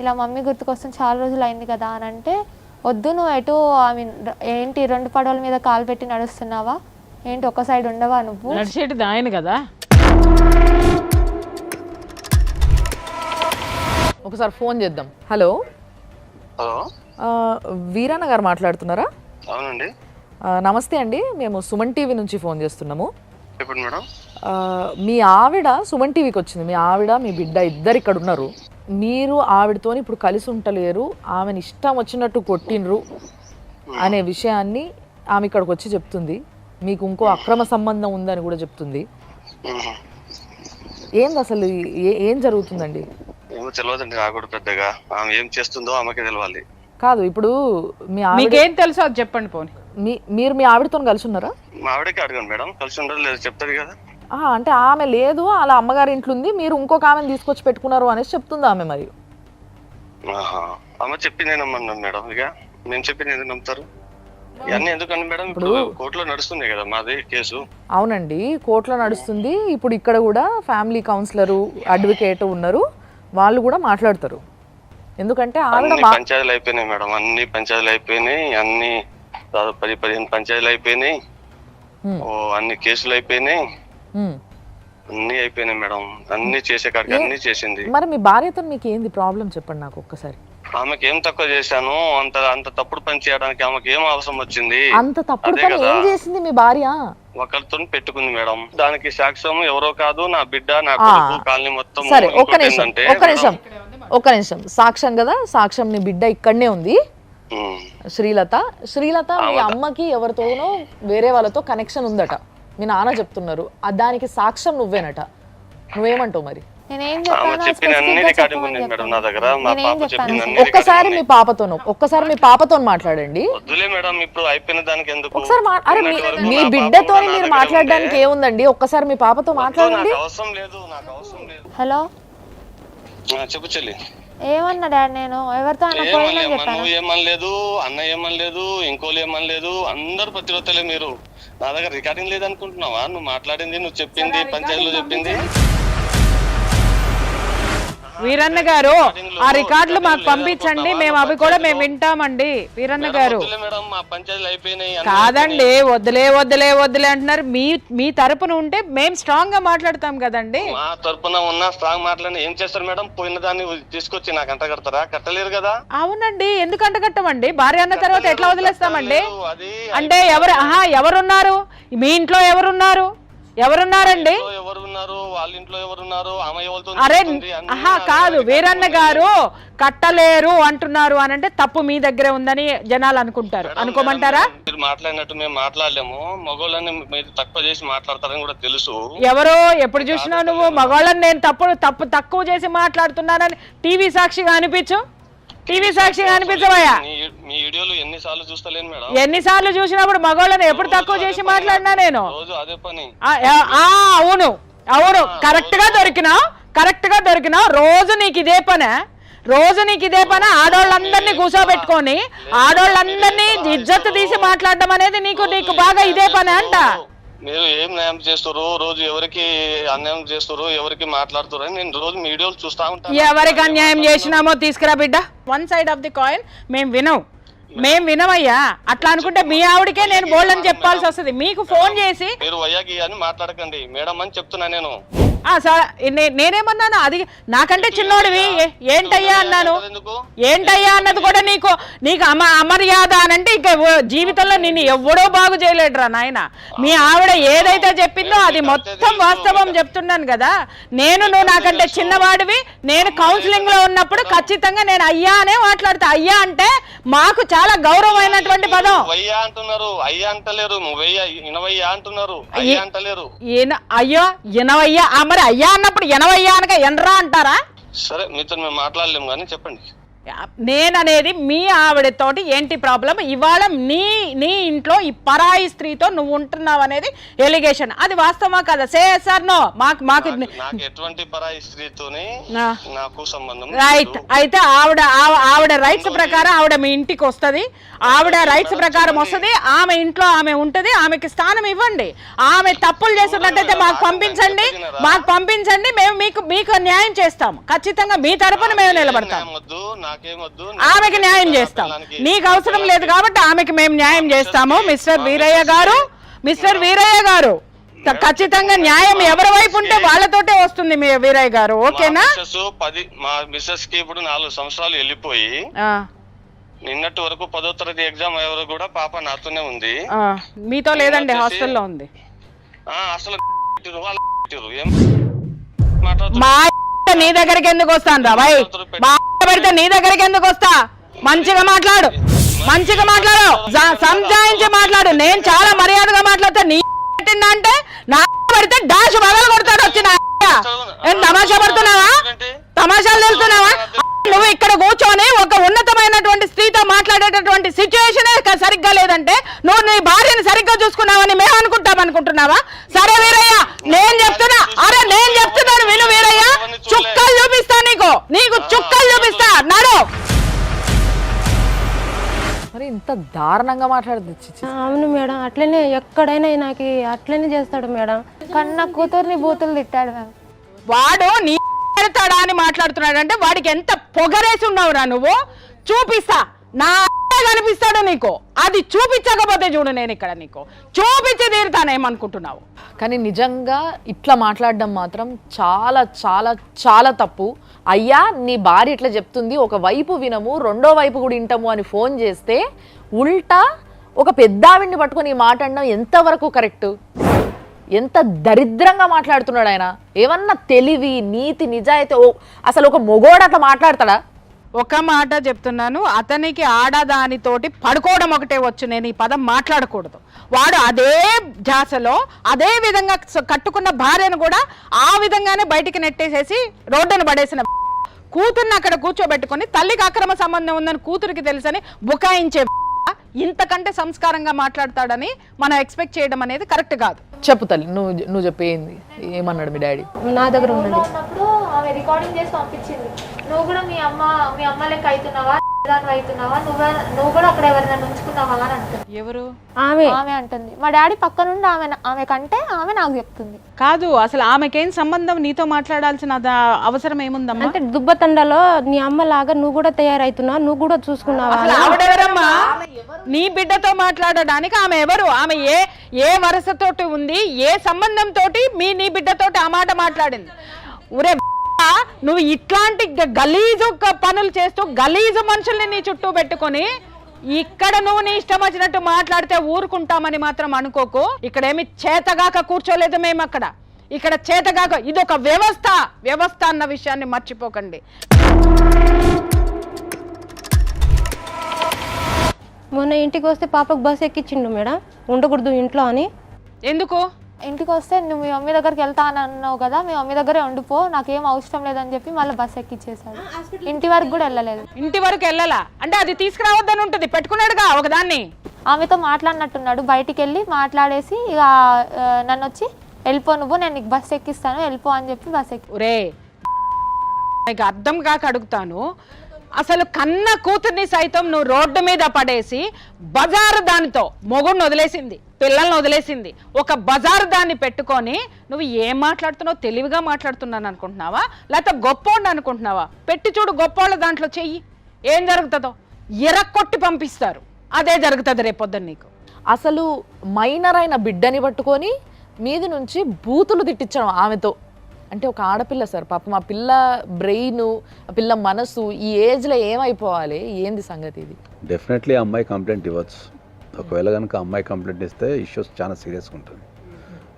ఇలా మమ్మీ గుర్తుకొస్తుంది, చాలా రోజులు అయింది కదా అని అంటే, వద్దు నువ్వు ఎటు ఐ మీన్ ఏంటి 2 పడవల మీద కాలు పెట్టి నడుస్తున్నావా ఏంటి, ఒక సైడ్ ఉండవా నువ్వు? నడిచేటిది ఆయన కదా. ఒకసారి ఫోన్ చేద్దాం. హలో, హలో, వీరన్న గారు మాట్లాడుతున్నారా? అవునండి. నమస్తే అండి, మేము సుమన్ టీవీ నుంచి ఫోన్ చేస్తున్నాము. చెప్పండి మేడం. మీ ఆవిడ సుమన్ టీవీకి వచ్చింది. మీ ఆవిడ మీ బిడ్డ ఇద్దరు ఇక్కడ ఉన్నారు. మీరు ఆవిడతో ఇప్పుడు కలిసి ఉంటలేరు, ఆమెను ఇష్టం వచ్చినట్టు కొట్టినరు అనే విషయాన్ని ఆమె ఇక్కడికి వచ్చి చెప్తుంది. మీకు ఇంకో అక్రమ సంబంధం ఉందని కూడా చెప్తుంది. ఏంది అసలు ఏం జరుగుతుందండి? ఏమో తెలియదండి నాకు కూడా పెద్దగా. ఆమె ఏం చేస్తుందో ఆమెకే తెలియాలి. కాదు, ఇప్పుడు మీ ఆవిడ మీకేం తెలుసో అది చెప్పండి పోనీ. మీరు మీ ఆవిడతో కలిసి ఉన్నారా? మా ఆవిడకి అడగండి మేడం, కలిసి ఉండదు లేదు చెప్తారు కదా. అంటే ఆమె లేదు, అలా అమ్మగారి ఇంట్లో ఉంది, మీరు ఇంకొక ఆమెను తీసుకొచ్చి పెట్టుకున్నారు అనేసి చెప్తుంది ఆమె. మరి ఆమె చెప్పింది నమ్మన్నాను మేడం. ఇక నేను చెప్పింది ఎందుకు నమ్ముతారు? ఇవన్నీ ఎందుకండి మేడం? ఇప్పుడు కోర్టులో నడుస్తుంది కదా మాది కేసు. అవునండి, కోర్టులో నడుస్తుంది. ఇప్పుడు ఇక్కడ కూడా ఫ్యామిలీ కౌన్సిలరు, అడ్వకేట్ ఉన్నారు, వాళ్ళు కూడా మాట్లాడతారు. ఎందుకంటే ఆవిడ పంచాయతీలు అయిపోయినాయి మేడం, అన్ని పంచాయతీలు అయిపోయినాయి, అన్ని 10-15 పంచాయతీలు అయిపోయినాయి, అన్ని కేసులు అయిపోయినాయి, అన్ని అయిపోయినాయి మేడం. అన్ని చేసే కాడికి అన్ని చేసింది. మరి మీ భార్యతో మీకు ఏంది ప్రాబ్లం చెప్పండి నాకు ఒక్కసారి. ఆమెకి ఏం తక్కువ చేశాను? అంత తప్పుడు పని చేయడానికి ఆమెకి ఏం అవసరం వచ్చింది? అంత తప్పుడు పని ఏం చేసింది మీ భార్య? ఒకరితో పెట్టుకుంది మేడం. దానికి సాక్ష్యం ఎవరో కాదు, నా బిడ్డ, నా కొడుకు, కాలనీ మొత్తం. సరే ఒక్క నిమిషం సాక్ష్యం కదా, సాక్ష్యం నీ బిడ్డ ఇక్కడనే ఉంది, శ్రీలత. మీ అమ్మకి ఎవరితోనో వేరే వాళ్ళతో కనెక్షన్ ఉందట, మీ నాన్న చెప్తున్నారు. దానికి సాక్ష్యం నువ్వేనట. నువ్వేమంటావు మరి? ఒక్కసారి మీ పాపతో మాట్లాడండి. అరే మీ బిడ్డతో మీరు మాట్లాడడానికి ఏముందండి, ఒక్కసారి మీ పాపతో మాట్లాడండి. హలో, చెప్పు చెల్లి. ఏమన్నా డాడీ, నేను ఎవరితో నువ్వు ఏమనలేదు, అన్న ఏమనలేదు, ఇంకోళ్ళు ఏమనలేదు, అందరు ప్రతిరోజులే. మీరు నా దగ్గర రికార్డింగ్ లేదనుకుంటున్నావా? నువ్వు మాట్లాడింది, నువ్వు చెప్పింది, పంచాయతీలో చెప్పింది. వీరన్న గారు ఆ రికార్డులు మాకు పంపించండి, మేము అవి కూడా మేము వింటామండి. వీరన్న గారు కాదండి, వద్దులే అంటున్నారు. మీ తరపున ఉంటే మేము స్ట్రాంగ్ గా మాట్లాడతాం కదండి. మా తరపున ఉన్న స్ట్రాంగ్ మాట్లాడి ఏం చేస్తారు మేడం? పోయిన దాన్ని తీసుకొచ్చి నాకు అంట కడతారా? కట్టలేరు కదా. అవునండి, ఎందుకు అంట కట్టమండి? భార్య అన్న తర్వాత ఎట్లా వదిలేస్తామండి? అంటే ఎవరున్నారు మీ ఇంట్లో? ఎవరున్నారండి? వాళ్ళ ఇంట్లో ఎవరున్నారు? అరే కాదు, వీరన్న గారు కట్టలేరు అంటున్నారు అని అంటే తప్పు మీ దగ్గరే ఉందని జనాలు అనుకుంటారు. అనుకోమంటారా? మీరు మాట్లాడినట్టు మేము మాట్లాడలేము. మగవాళ్ళని మీరు తక్కువ చేసి మాట్లాడతారని కూడా తెలుసు. ఎవరో ఎప్పుడు చూసినా నువ్వు మగవాళ్ళని నేను తక్కువ చేసి మాట్లాడుతున్నానని టీవీ సాక్షిగా అనిపించవయ్యా. మీ వీడియోలు ఎన్నిసార్లు చూస్తలేను మేడం. ఎన్నిసార్లు చూసినప్పుడు మగవాళ్ళని ఎప్పుడు తక్కువ చేసి మాట్లాడినా నేను? అదే పని. అవును కరెక్ట్ గా దొరికినా రోజు నీకు ఇదే పని. ఆడోళ్ళందరినీ కూర్చోబెట్టుకొని ఆడోళ్ళందరినీ ఇజ్జత్ తీసి మాట్లాడడం అనేది నీకు బాగా ఇదే పని అంట. మీరు ఏం న్యాయం చేస్తారు? రోజు ఎవరికి అన్యాయం చేస్తారు, ఎవరికి మాట్లాడుతారు అని నేను రోజు వీడియోలు చూస్తా ఉంటాను. ఎవరికి అన్యాయం చేసినామో తీసుకురా బిడ్డ. One side of the coin మేము వినం. మేం వినమయ్యా. అట్లా అనుకుంటే మీ ఆవిడకే నేను బోల్డని చెప్పాల్సి వస్తుంది. మీకు ఫోన్ చేసి మీరు వయ్యాకి అని మాట్లాడకండి మేడం అని చెప్తున్నా నేను. నేనేమన్నాను? అది నాకంటే చిన్నోడివి ఏంటయ్యా అన్నాను. ఎందుకు ఏంటయ్యా అన్నది కూడా నీకు అమర్యాద అనంటే ఇక జీవితంలో నిన్ను ఎవడో బాగు చేయలేడురా నాయన. మీ ఆవిడ ఏదైతే చెప్పిందో అది మొత్తం వాస్తవం చెప్తున్నాను కదా. నువ్వు నాకంటే చిన్నవాడివి. నేను కౌన్సిలింగ్ లో ఉన్నప్పుడు ఖచ్చితంగా నేను అయ్యా అనే మాట్లాడతా. అయ్యా అంటే మాకు చాలా గౌరవమైనటువంటి పదం. వయ్యా అంటున్నారు, అయ్యా అంటలేరు. ఇనవయ్యా అంటున్నారు, అయ్యా అంటలేరు. అయ్యో ఇనవయ్యా, మరి అయ్యా అన్నప్పుడు ఎనవయ్యా అనగా ఎనరా అంటారా? సరే మీతో మేము మాట్లాడలేము కానీ చెప్పండి. నేననేది మీ ఆవిడతోటి ఏంటి ప్రాబ్లం? ఇవాళ నీ ఇంట్లో ఈ పరాయి స్త్రీతో నువ్వు ఉంటున్నావు అనేది ఎలిగేషన్. అది వాస్తవమా కదా? Sir no. మాకు ఎటువంటి పరాయి స్త్రీతోనే నాకు సంబంధం రైట్. అయితే ఆవిడ రైట్స్ ప్రకారం ఆవిడ మీ ఇంటికి వస్తుంది. ఆవిడ రైట్స్ ప్రకారం వస్తుంది. ఆమె ఇంట్లో ఆమె ఉంటది. ఆమెకి స్థానం ఇవ్వండి. ఆమె తప్పులు చేస్తున్నట్టయితే మాకు పంపించండి. మేము మీకు న్యాయం చేస్తాము. ఖచ్చితంగా మీ తరపున మేము నిలబడతాం. ఆమెకి న్యాయం చేస్తాం. నీకు అవసరం లేదు కాబట్టి ఆమెకి మేము న్యాయం చేస్తాము. మిస్టర్ వీరయ్య గారు ఖచ్చితంగా న్యాయం ఎవరి వైపు ఉంటే వాళ్ళతోటే వస్తుంది మీ వీరయ్య గారు. ఓకేనా? మా మిస్సెస్ కి ఇప్పుడు 4 సంవత్సరాలు వెళ్ళిపోయి నిన్నటి వరకు 10వ తరగతి ఎగ్జామ్ ఎవరు కూడా పాప నాతోనే ఉంది. మీతో లేదండి, హాస్టల్లో ఉంది. అసలు మా నీ దగ్గరికి ఎందుకు వస్తాను రా భాయ్? పెడితే నీ దగ్గరికి ఎందుకు వస్తా? మంచిగా మాట్లాడు, సంజాయించి మాట్లాడు. నేను చాలా మర్యాదగా మాట్లాడతా. నీ పెట్టిందంటే నా పడితే డాష్ బదలు కొడతాడు. వచ్చిన తమాషా పడుతున్నావా? తమాషాలు తెలుస్తున్నావా? నువ్వు ఇక్కడ కూర్చొని ఒక ఉన్నతమైనటువంటి స్త్రీతో మాట్లాడేటటువంటి సిచ్యువేషన్ సరిగ్గా లేదంటే నువ్వు నీ భార్యని సరిగ్గా చూసుకున్నావని మేము అనుకుంటున్నావా? సరే వీరయ్య, నేను చెప్తున్నాను విను వీరయ్య. చుక్కలు చూపిస్తా నీకు చుక్కలు చూపిస్తా. నడు. మరి ఇంత దారుణంగా మాట్లాడదు. అవును మేడం, అట్లనే ఎక్కడైనా నాకు అట్లనే చేస్తాడు మేడం. కన్న కూతుర్ని బూతులు తిట్టాడు మ్యామ్. వాడు నీ పెడతాడా అని మాట్లాడుతున్నాడు అంటే వాడికి ఎంత పొగరేసి ఉన్నావురా నువ్వు. చూపిస్తా, నా కనిపిస్తాడు నీకు. అది చూపించకపోతే చూడు, నేను ఇక్కడ నీకు చూపించి తీరుతానేమనుకుంటున్నావు. కానీ నిజంగా ఇట్లా మాట్లాడడం మాత్రం చాలా చాలా చాలా తప్పు. అయ్యా నీ భార్య ఇట్లా చెప్తుంది, ఒక వైపు వినము రెండో వైపు కూడా వింటాము అని ఫోన్ చేస్తే ఉల్టా ఒక పెద్దావిడిని పట్టుకొని ఈ మాట అనడం ఎంతవరకు కరెక్ట్? ఎంత దరిద్రంగా మాట్లాడుతున్నాడు ఆయన. ఏమన్నా తెలివి నీతి నిజాయితీ అసలు ఒక మొగోడు అట్లా మాట్లాడతాడా? ఒక మాట చెప్తున్నాను, అతనికి ఆడదానితోటి పడుకోవడం ఒకటే వచ్చు. నేను ఈ పదం మాట్లాడకూడదు. వాడు అదే ధ్యాసలో అదే విధంగా కట్టుకున్న భార్యను కూడా ఆ విధంగానే బయటికి నెట్టేసేసి రోడ్డును పడేసిన కూతుర్ని అక్కడ కూర్చోబెట్టుకొని తల్లికి అక్రమ సంబంధం ఉందని కూతురికి తెలుసని బుకాయించే ఇంతకంటే సంస్కారంగా మాట్లాడతాడని మనం ఎక్స్పెక్ట్ చేయడం అనేది కరెక్ట్ కాదు. చెప్పు తల్లి, నువ్వు చెప్పేంది ఏమన్నాడు మీ డాడీ? నా దగ్గర ఉన్నప్పుడు ఆమె రికార్డింగ్ చేసి పంపించింది. నువ్వు కూడా మీ అమ్మ లెక్క అవుతున్నావా, నువ్వు కూడా అక్కడ ఎవరైనా ఉంచుకున్నావా అని అంటుంది. ఎవరు? ఆమె అంటుంది. మా డాడీ పక్క నుండి ఆమె కంటే ఆమె నాకు చెప్తుంది. కాదు, అసలు ఆమెకేం సంబంధం? నీతో మాట్లాడాల్సిన అవసరం ఏముందమ్మా? అంటే దుబ్బతండలో నీ అమ్మలాగా నువ్వు కూడా తయారైతున్నావు, నువ్వు కూడా చూసుకున్నావా? ఆవిడెవరమ్మా నీ బిడ్డతో మాట్లాడడానికి? ఆమె ఎవరు? ఆమె ఏ వరసతోటి ఉంది, ఏ సంబంధంతో నీ బిడ్డతోటి ఆ మాట మాట్లాడింది? ఒరే నువ్వు ఇట్లాంటి గలీజు పనులు చేస్తూ గలీజు మనుషుల్ని నీ చుట్టూ పెట్టుకొని ఇక్కడ నువ్వు నీ ఇష్టం వచ్చినట్టు మాట్లాడితే ఊరుకుంటామని మాత్రం అనుకోకు. ఇక్కడ ఏమి చేతగాక కూర్చోలేదు మేము. ఇక్కడ చేతగాక ఇది ఒక వ్యవస్థ అన్న విషయాన్ని మర్చిపోకండి. మొన్న ఇంటికి వస్తే పాపకు బస్ ఎక్కించిండు మేడం, ఉండకూడదు ఇంట్లో అని. ఎందుకు? ఇంటికి వస్తే నువ్వు మీ మమ్మీ దగ్గరికి వెళ్తా అని అన్నావు కదా, మీ మమ్మీ దగ్గరే ఉండిపో, నాకేం అవసరం లేదని చెప్పి మళ్ళీ బస్ ఎక్కిచ్చేసాడు. ఇంటి వరకు కూడా వెళ్ళలేదు. ఇంటి వరకు వెళ్ళాలా అంటే అది తీసుకురావద్దని ఉంటుంది, పెట్టుకున్నాడుగా ఒకదాన్ని. ఆమెతో మాట్లాడినట్టున్నాడు. బయటికి వెళ్ళి మాట్లాడేసి ఇక నన్ను వచ్చి వెళ్ళిపో నువ్వు, నేను నీకు బస్ ఎక్కిస్తాను వెళ్ళిపో అని చెప్పి బస్ ఎక్కి. ఒరే నీకు అర్థం కాక అడుగుతాను, అసలు కన్న కూతుర్ని సైతం నువ్వు రోడ్డు మీద పడేసి బజారు దానితో మొగుడిని వదిలేసింది, పిల్లల్ని వదిలేసింది, ఒక బజారు దాన్ని పెట్టుకొని నువ్వు ఏం మాట్లాడుతున్నావు? తెలివిగా మాట్లాడుతున్నాను అనుకుంటున్నావా లేకపోతే గొప్పోండి అనుకుంటున్నావా? పెట్టి చూడు గొప్పోళ్ళ దాంట్లో చెయ్యి, ఏం జరుగుతుందో ఎరక్కొట్టి పంపిస్తారు. అదే జరుగుతుంది రేపొద్దున నీకు. అసలు మైనర్ అయిన బిడ్డని పట్టుకొని మీది నుంచి బూతులు తిట్టించడం ఆమెతో. అంటే ఒక ఆడపిల్ల సార్, పాపం ఆ పిల్ల బ్రెయిన్, ఆ పిల్ల మనసు ఈ ఏజ్లో ఏమైపోవాలి, ఏంది సంగతి ఇది? డెఫినెట్లీ అమ్మాయి కంప్లైంట్ ఇవ్వచ్చు. ఒకవేళ కనుక అమ్మాయి కంప్లైంట్ ఇస్తే ఇష్యూస్ చాలా సీరియస్గా ఉంటుంది.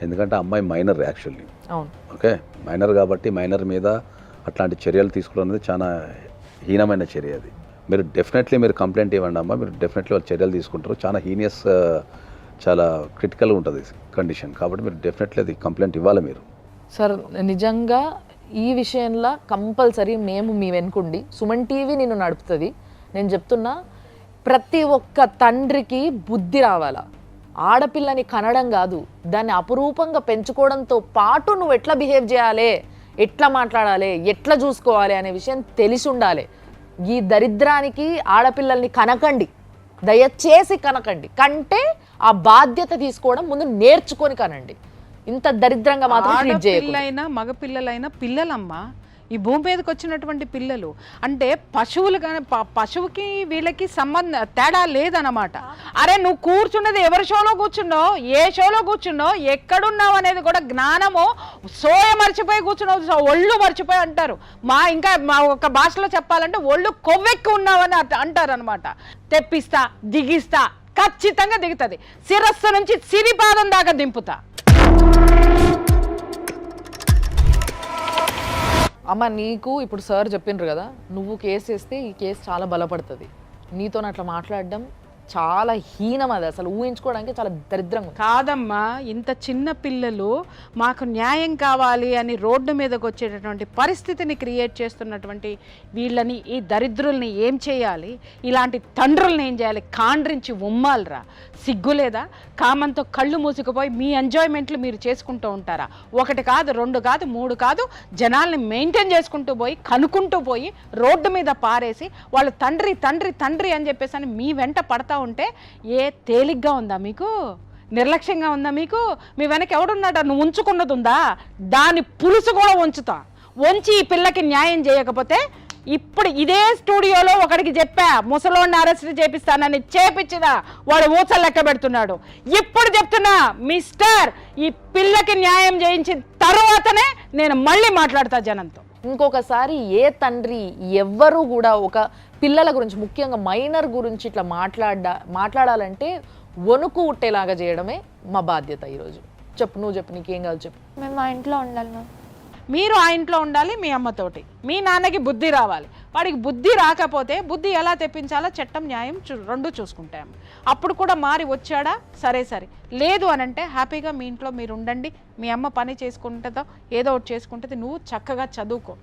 ఎందుకంటే అమ్మాయి మైనర్ యాక్చువల్లీ. అవును. ఓకే, మైనర్ కాబట్టి మైనర్ మీద అట్లాంటి చర్యలు తీసుకోవడం అనేది చాలా హీనమైన చర్య. అది మీరు డెఫినెట్లీ మీరు కంప్లైంట్ ఇవ్వండి అమ్మా, మీరు డెఫినెట్లీ వాళ్ళు చర్యలు తీసుకుంటారు. చాలా హీనియస్, చాలా క్రిటికల్గా ఉంటుంది కండిషన్. కాబట్టి మీరు డెఫినెట్లీ అది కంప్లైంట్ ఇవ్వాలి మీరు. సార్ నిజంగా ఈ విషయంలో కంపల్సరీ మేము మీ వెనుకుండి, సుమన్ టీవీ నిన్ను నడుపుతుంది. నేను చెప్తున్నా, ప్రతి ఒక్క తండ్రికి బుద్ధి రావాలా. ఆడపిల్లని కనడం కాదు, దాన్ని అపురూపంగా పెంచుకోవడంతో పాటు నువ్వు ఎట్లా బిహేవ్ చేయాలి, ఎట్లా మాట్లాడాలి, ఎట్లా చూసుకోవాలి అనే విషయం తెలిసి ఉండాలి. ఈ దరిద్రానికి ఆడపిల్లల్ని కనకండి, దయచేసి కనకండి. కంటే ఆ బాధ్యత తీసుకోవడం ముందు నేర్చుకొని కనండి. ఇంత దరిద్రంగా మాత్రం ట్రీట్ చేయకూడదు. ఆడపిల్లైనా మగపిల్లలైనా పిల్లలమ్మ, ఈ భూమి మీదకి వచ్చినటువంటి పిల్లలు. అంటే పశువులు కానీ పశువుకి వీళ్ళకి తేడా లేదన్నమాట. అరే నువ్వు కూర్చున్నది ఎవరి షోలో కూర్చున్నావు, ఏ షోలో కూర్చున్నావు, ఎక్కడున్నావు అనేది కూడా జ్ఞానము. సోయ మర్చిపోయి కూర్చున్నావు, ఒళ్ళు మర్చిపోయి అంటారు. ఇంకా మా ఒక భాషలో చెప్పాలంటే ఒళ్ళు కొవ్వెక్కి ఉన్నావని అంటారు అనమాట. తెప్పిస్తా, దిగిస్తా, ఖచ్చితంగా దిగుతుంది. శిరస్సు నుంచి సిరిపాదం దాకా దింపుతా. అమ్మ నీకు ఇప్పుడు సార్ చెప్పిండ్రు కదా, నువ్వు కేసు వేస్తే ఈ కేసు చాలా బలపడుతుంది. నీతో అట్లా మాట్లాడడం చాలా హీనం. అది అసలు ఊహించుకోవడానికి చాలా దరిద్రంగా. కాదమ్మా, ఇంత చిన్న పిల్లలు మాకు న్యాయం కావాలి అని రోడ్డు మీదకి వచ్చేటటువంటి పరిస్థితిని క్రియేట్ చేస్తున్నటువంటి వీళ్ళని, ఈ దరిద్రుల్ని ఏం చేయాలి, ఇలాంటి తండ్రుల్ని ఏం చేయాలి? కాండ్రించి ఉమ్మాలరా, సిగ్గులేదా? కామంతో కళ్ళు మూసుకుపోయి మీ ఎంజాయ్మెంట్లు మీరు చేసుకుంటూ ఉంటారా? ఒకటి కాదు, రెండు కాదు, మూడు కాదు, జనాల్ని మెయింటైన్ చేసుకుంటూ పోయి, కనుక్కుంటూ పోయి రోడ్డు మీద పారేసి వాళ్ళు తండ్రి తండ్రి తండ్రి అని చెప్పేసి అని మీ వెంట పడతా ఉంటే ఏ తేలిగ్గా ఉందా మీకు? నిర్లక్ష్యంగా ఉందా మీకు? మీ వెనక ఎవడున్నాడా? నువ్వు ఉంచుకున్నది ఉందా? దాని పులుసు కూడా వంచి ఈ పిల్లకి న్యాయం చేయకపోతే, ఇప్పుడు ఇదే స్టూడియోలో ఒకడికి చెప్పా, ముసలోడిని అరెస్ట్ చేపిస్తానని, చేపించినా వాడు ఊచలు లెక్క పెడుతున్నాడు. ఇప్పుడు చెప్తున్నా మిస్టర్, ఈ పిల్లకి న్యాయం చేయించిన తర్వాతనే నేను మళ్ళీ మాట్లాడతా జనంతో. ఇంకొకసారి ఏ తండ్రి ఎవ్వరూ కూడా ఒక పిల్లల గురించి, ముఖ్యంగా మైనర్ గురించి ఇట్లా మాట్లాడాలంటే వణుకు ఉట్టేలాగా చేయడమే మా బాధ్యత ఈరోజు. చెప్పు, నువ్వు చెప్పు, నీకేం కావాలి చెప్పు. మేము మా ఇంట్లో ఉండాలి మ్యామ్. మీరు ఆ ఇంట్లో ఉండాలి, మీ అమ్మతోటి. మీ నాన్నకి బుద్ధి రావాలి. వాడికి బుద్ధి రాకపోతే బుద్ధి ఎలా తెప్పించాలో చట్టం న్యాయం రెండు చూసుకుంటాము. అప్పుడు కూడా మారి వచ్చాడా సరే, లేదు అని అంటే హ్యాపీగా మీ ఇంట్లో మీరు ఉండండి. మీ అమ్మ పని చేసుకుంటుందో ఏదో ఒకటి చేసుకుంటుంది, నువ్వు చక్కగా చదువుకో.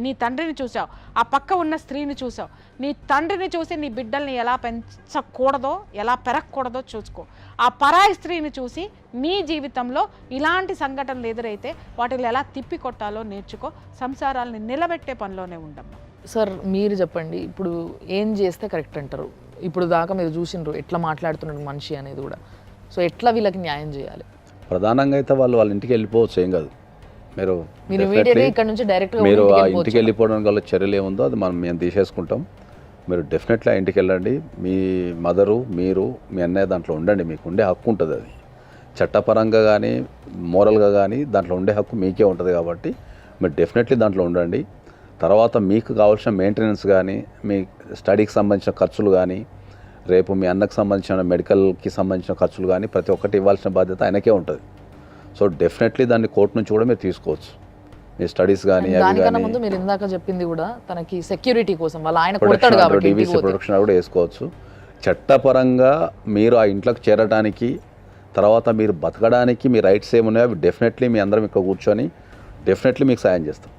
నీ తండ్రిని చూసావు, ఆ పక్క ఉన్న స్త్రీని చూసావు, నీ తండ్రిని చూసి నీ బిడ్డల్ని ఎలా పెంచకూడదో, ఎలా పెరగకూడదో చూసుకో. ఆ పరాయి స్త్రీని చూసి నీ జీవితంలో ఇలాంటి సంఘటనలు ఎదురైతే వాటిని ఎలా తిప్పి కొట్టాలో నేర్చుకో. సంసారాలని నిలబెట్టే పనిలోనే ఉండమ్మా. సార్ మీరు చెప్పండి, ఇప్పుడు ఏం చేస్తే కరెక్ట్ అంటారు? ఇప్పుడు దాకా మీరు చూసిండ్రు ఎట్లా మాట్లాడుతున్నాడు మనిషి అనేది కూడా. సో ఎట్లా వీళ్ళకి న్యాయం చేయాలి? ప్రధానంగా అయితే వాళ్ళ ఇంటికి వెళ్ళిపోవచ్చు, ఏం కాదు. మీరు ఇక్కడ నుంచి డైరెక్ట్గా మీరు ఆ ఇంటికి వెళ్ళిపోవడానికి వల్ల చర్యలు ఏముందో అది మేము తీసేసుకుంటాం. మీరు డెఫినెట్లీ ఆ ఇంటికి వెళ్ళండి. మీ మదరు, మీరు, మీ అన్నయ్య దాంట్లో ఉండండి. మీకు ఉండే హక్కు ఉంటుంది. అది చట్టపరంగా కానీ మోరల్గా కానీ దాంట్లో ఉండే హక్కు మీకే ఉంటుంది. కాబట్టి మీరు డెఫినెట్లీ దాంట్లో ఉండండి. తర్వాత మీకు కావాల్సిన మెయింటెనెన్స్ కానీ, మీ స్టడీకి సంబంధించిన ఖర్చులు కానీ, రేపు మీ అన్నకు సంబంధించిన మెడికల్కి సంబంధించిన ఖర్చులు కానీ ప్రతి ఒక్కటి ఇవ్వాల్సిన బాధ్యత ఆయనకే ఉంటుంది. సో డెఫినెట్లీ దాన్ని కోర్టు నుంచి కూడా మీరు తీసుకోవచ్చు. మీ స్టడీస్ కానీ దానికన్నా ముందు మీరు ఇందాక చెప్పింది కూడా తనకి సెక్యూరిటీ కోసం వాళ్ళ ఆయన కొడతాడు కాబట్టి డీవీసీ ప్రొటెక్షన్ కూడా వేసుకోవచ్చు. చట్టపరంగా మీరు ఆ ఇంట్లోకి చేరడానికి, తర్వాత మీరు బతకడానికి మీ రైట్స్ ఏమున్నాయో అవి డెఫినెట్లీ మీ అందరం ఇక్కడ కూర్చొని డెఫినెట్లీ మీకు సాయం చేస్తాం.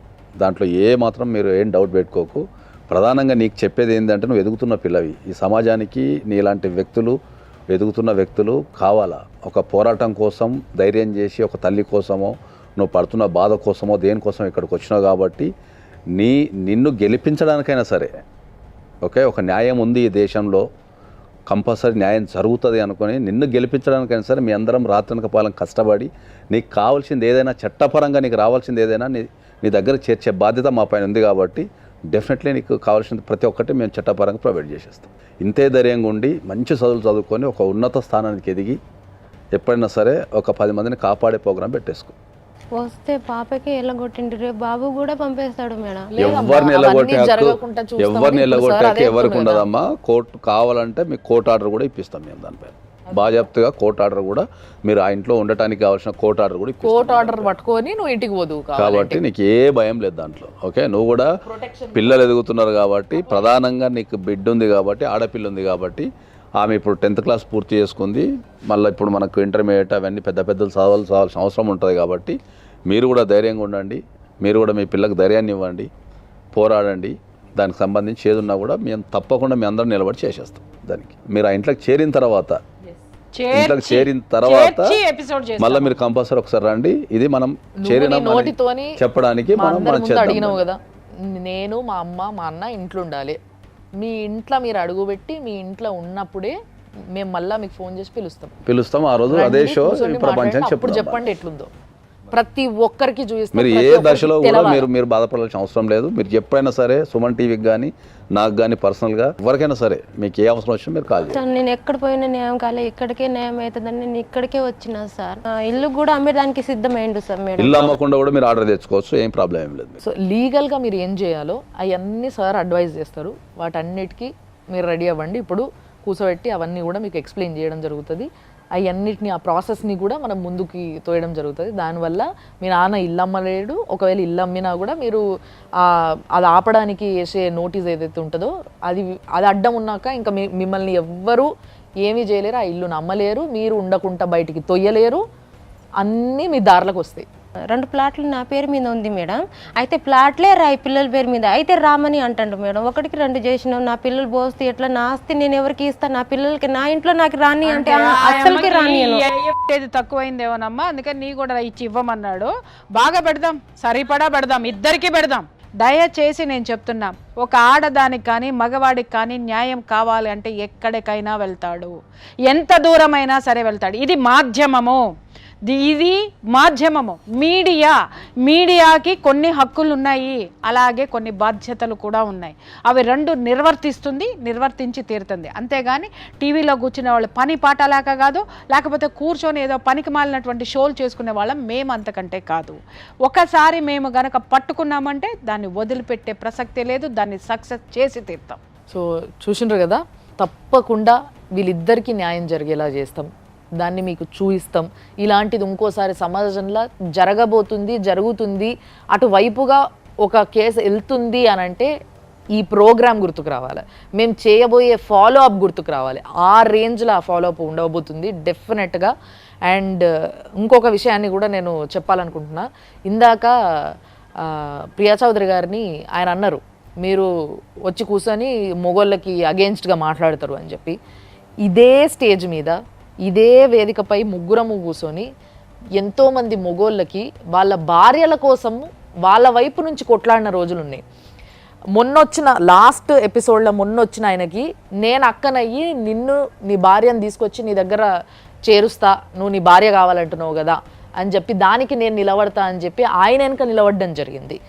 దాంట్లో మాత్రం మీరు ఏం డౌట్ పెట్టుకోకు. ప్రధానంగా నీకు చెప్పేది ఏంటంటే, నువ్వు ఎదుగుతున్న పిల్లవి. ఈ సమాజానికి నీలాంటి వ్యక్తులు, ఎదుగుతున్న వ్యక్తులు కావాలా. ఒక పోరాటం కోసం ధైర్యం చేసి, ఒక తల్లి కోసమో, నువ్వు పడుతున్న బాధ కోసమో, దేనికోసం ఇక్కడికి వచ్చినావు. కాబట్టి నిన్ను గెలిపించడానికైనా సరే, ఓకే, ఒక న్యాయం ఉంది ఈ దేశంలో, కంపల్సరీ న్యాయం జరుగుతుంది అనుకొని నిన్ను గెలిపించడానికైనా సరే మీ అందరం రాత్రనక పాలన కష్టపడి నీకు కావాల్సింది ఏదైనా, చట్టపరంగా నీకు రావాల్సింది ఏదైనా నీ దగ్గర చేర్చే బాధ్యత మా పైన ఉంది. కాబట్టి డెఫినెట్లీ నీకు కావాల్సిన ప్రతి ఒక్కటి మేము చట్టపరంగా ప్రొవైడ్ చేసేస్తాం. ఇంతే ధైర్యంగా ఉండి మంచి చదువులు చదువుకొని ఒక ఉన్నత స్థానానికి ఎదిగి ఎప్పుడైనా సరే ఒక 10 మందిని కాపాడే ప్రోగ్రాం పెట్టేసుకో. వస్తే పాపకి ఎల్లగొట్టిండు, రేపు బాబు కూడా పంపేస్తాడు మేడం. ఎవరిని ఎల్లగొట్టాక ఎవరికి ఉండదమ్మా. కోర్టు కావాలంటే మీకు కోర్టు ఆర్డర్ కూడా ఇప్పిస్తాం మేము దానిపైన. బాజాప్తుగా కోర్టు ఆర్డర్ కూడా మీరు ఆ ఇంట్లో ఉండటానికి కావాల్సిన కోర్టు ఆర్డర్ కూడా కోర్టు ఆర్డర్ పట్టుకొని నువ్వు ఇంటికి పోదు కాబట్టి నీకు ఏ భయం లేదు దాంట్లో. ఓకే, నువ్వు కూడా పిల్లలు ఎదుగుతున్నారు కాబట్టి, ప్రధానంగా నీకు బిడ్డ ఉంది కాబట్టి, ఆడపిల్ల ఉంది కాబట్టి, ఆమె ఇప్పుడు 10th క్లాస్ పూర్తి చేసుకుంది. మళ్ళీ ఇప్పుడు మనకు ఇంటర్మీడియట్ అవన్నీ పెద్ద పెద్దలు చదవాల్సిన అవసరం ఉంటుంది కాబట్టి మీరు కూడా ధైర్యంగా ఉండండి. మీరు కూడా మీ పిల్లలకు ధైర్యాన్ని ఇవ్వండి, పోరాడండి. దానికి సంబంధించి ఏదున్నా కూడా మేము తప్పకుండా మీ అందరం నిలబడి చేసేస్తాం. దానికి మీరు ఆ ఇంట్లోకి చేరిన తర్వాత మళ్ళీ మీరు కంపల్సరీ ఒకసారి రండి. ఇది మనం చేరిన చెప్పడానికి అడిగినావు కదా, నేను మా అమ్మ మా అన్న ఇంట్లో ఉండాలి. మీ ఇంట్లో మీరు అడుగుపెట్టి మీ ఇంట్లో ఉన్నప్పుడే మేము మళ్ళీ మీకు ఫోన్ చేసి పిలుస్తాం. ఆ రోజు అదే షో ప్రపంచం చెప్పండి ఎట్లుందో ప్రతి ఒక్కరికి చూపిస్తాం. మీరు ఏ దశలో కూడా మీరు బాధపడాల్సిన అవసరం లేదు. మీరు ఎప్పుడైనా సరే సుమన్ టీవీకి కానీ నాకు కానీ పర్సనల్గా ఎవరికైనా సరే మీకు ఏ అవసరం వచ్చినా మీరు కాల్ చేయండి. నేను ఎక్కడ పోయినా న్యాయం కాలే, ఇక్కడికే న్యాయం అవుతుందని నేను ఇక్కడికే వచ్చినా సార్. ఇల్లు కూడా అమ్మేదానికి సిద్ధమైండు సార్. మేడం ఇల్లు అమ్మకుండా కూడా మీరు ఆర్డర్ తెచ్చుకోవచ్చు, ఏం ప్రాబ్లం ఏం లేదు. సో లీగల్గా మీరు ఏం చేయాలో అవన్నీ సార్ అడ్వైజ్ చేస్తారు. వాటన్నిటికీ మీరు రెడీ అవ్వండి. ఇప్పుడు కూర్చోబెట్టి అవన్నీ కూడా మీకు ఎక్స్ప్లెయిన్ చేయడం జరుగుతుంది. అవన్నిటిని ఆ ప్రాసెస్ని కూడా మనం ముందుకి తోయడం జరుగుతుంది. దానివల్ల మీ నాన్న ఇల్లు అమ్మలేడు. ఒకవేళ ఇల్లు అమ్మినా కూడా మీరు అది ఆపడానికి వేసే నోటీస్ ఏదైతే ఉంటుందో అది అడ్డం ఉన్నాక ఇంకా మిమ్మల్ని ఎవ్వరూ ఏమీ చేయలేరు. ఆ ఇల్లును అమ్మలేరు, మీరు ఉండకుండా బయటికి తొయ్యలేరు. అన్నీ మీ దారిలోకి వస్తాయి. 2 ప్లాట్లు నా పేరు మీద ఉంది మేడం. అయితే ప్లాట్లే రాయి పిల్లల పేరు మీద. అయితే రామని అంటాడు మేడం. 1కి 2 చేసినావు, నా పిల్లలు పోస్తే ఎట్లా, నా ఆస్తి నేను ఎవరికి ఇస్తాను, నా పిల్లలకి నా ఇంట్లో నాకు రాని అంటే అస్సలకి రాని. తక్కువైందేమోనమ్మా, అందుకని నీ కూడా ఇచ్చి ఇవ్వమన్నాడు. బాగా పెడదాం, సరిపడా పెడదాం, ఇద్దరికి పెడదాం. దయచేసి నేను చెప్తున్నా, ఒక ఆడదానికి కానీ మగవాడికి కానీ న్యాయం కావాలి అంటే ఎక్కడికైనా వెళ్తాడు, ఎంత దూరమైనా సరే వెళ్తాడు. ఇది మాధ్యమము, ఇది మాధ్యమము, మీడియాకి కొన్ని హక్కులు ఉన్నాయి, అలాగే కొన్ని బాధ్యతలు కూడా ఉన్నాయి. అవి 2 నిర్వర్తించి తీరుతుంది. అంతేగాని టీవీలో కూర్చునే వాళ్ళు పని పాట లేక కాదు, లేకపోతే కూర్చొని ఏదో పనికి మాలినటువంటి షోలు చేసుకునే వాళ్ళం మేము, అంతకంటే కాదు. ఒకసారి మేము గనక పట్టుకున్నామంటే దాన్ని వదిలిపెట్టే ప్రసక్తే లేదు, దాన్ని సక్సెస్ చేసి తీరుతాం. సో చూసిండ్రు కదా, తప్పకుండా వీళ్ళిద్దరికీ న్యాయం జరిగేలా చేస్తాం, దాన్ని మీకు చూపిస్తాం. ఇలాంటిది ఇంకోసారి సమాజంలో జరుగుతుంది అటువైపుగా ఒక కేసు వెళ్తుంది అని అంటే ఈ ప్రోగ్రామ్ గుర్తుకు రావాలి, మేము చేయబోయే ఫాలో అప్ గుర్తుకు రావాలి. ఆ రేంజ్లో ఆ ఫాలో అప్ ఉండబోతుంది డెఫినెట్గా. అండ్ ఇంకొక విషయాన్ని కూడా నేను చెప్పాలనుకుంటున్నా. ఇందాక ప్రియా చౌదరి గారిని ఆయన అన్నారు, మీరు వచ్చి కూర్చొని మొగోళ్ళకి అగెన్స్ట్గా మాట్లాడతారు అని చెప్పి. ఇదే స్టేజ్ మీద ఇదే వేదికపై ముగ్గురము కూర్చొని ఎంతోమంది మొగోళ్ళకి వాళ్ళ భార్యల కోసం వాళ్ళ వైపు నుంచి కొట్లాడిన రోజులు ఉన్నాయి. లాస్ట్ ఎపిసోడ్లో మొన్నొచ్చిన ఆయనకి నేను అక్కనయ్యి నిన్ను నీ భార్యను తీసుకొచ్చి నీ దగ్గర చేరుస్తా, నువ్వు నీ భార్య కావాలంటున్నావు కదా అని చెప్పి దానికి నేను నిలబడతా అని చెప్పి ఆయన వెనక నిలబడడం జరిగింది.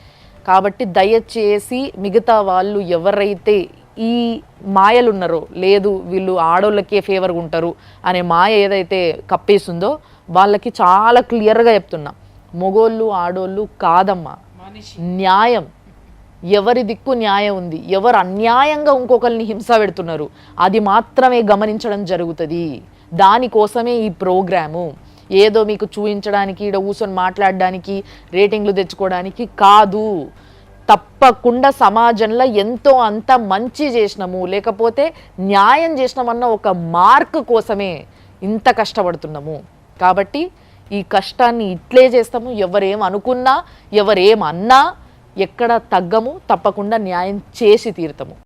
కాబట్టి దయచేసి మిగతా వాళ్ళు ఎవరైతే ఈ మాయలు ఉన్నారో, లేదు వీళ్ళు ఆడోళ్ళకే ఫేవర్గా ఉంటారు అనే మాయ ఏదైతే కప్పేసిందో వాళ్ళకి చాలా క్లియర్గా చెప్తున్నా, మొగోళ్ళు ఆడోళ్ళు కాదమ్మా, న్యాయం ఎవరి దిక్కు న్యాయం ఉంది, ఎవరు అన్యాయంగా ఇంకొకరిని హింస పెడుతున్నారు అది మాత్రమే గమనించడం జరుగుతుంది. దానికోసమే ఈ ప్రోగ్రాము. ఏదో మీకు చూపించడానికి, ఈడ కూర్చొని మాట్లాడడానికి, రేటింగ్లు తెచ్చుకోవడానికి కాదు. తప్పకుండా సమాజంలో ఎంతో అంత మంచి చేసినాము, లేకపోతే న్యాయం చేసినామన్న ఒక మార్క్ కోసమే ఇంత కష్టపడుతున్నాము. కాబట్టి ఈ కష్టాన్ని ఇట్లే చేస్తాము. ఎవరేం అనుకున్నా, ఎవరేం అన్నా ఎక్కడ తగ్గము, తప్పకుండా న్యాయం చేసి తీరుతాము.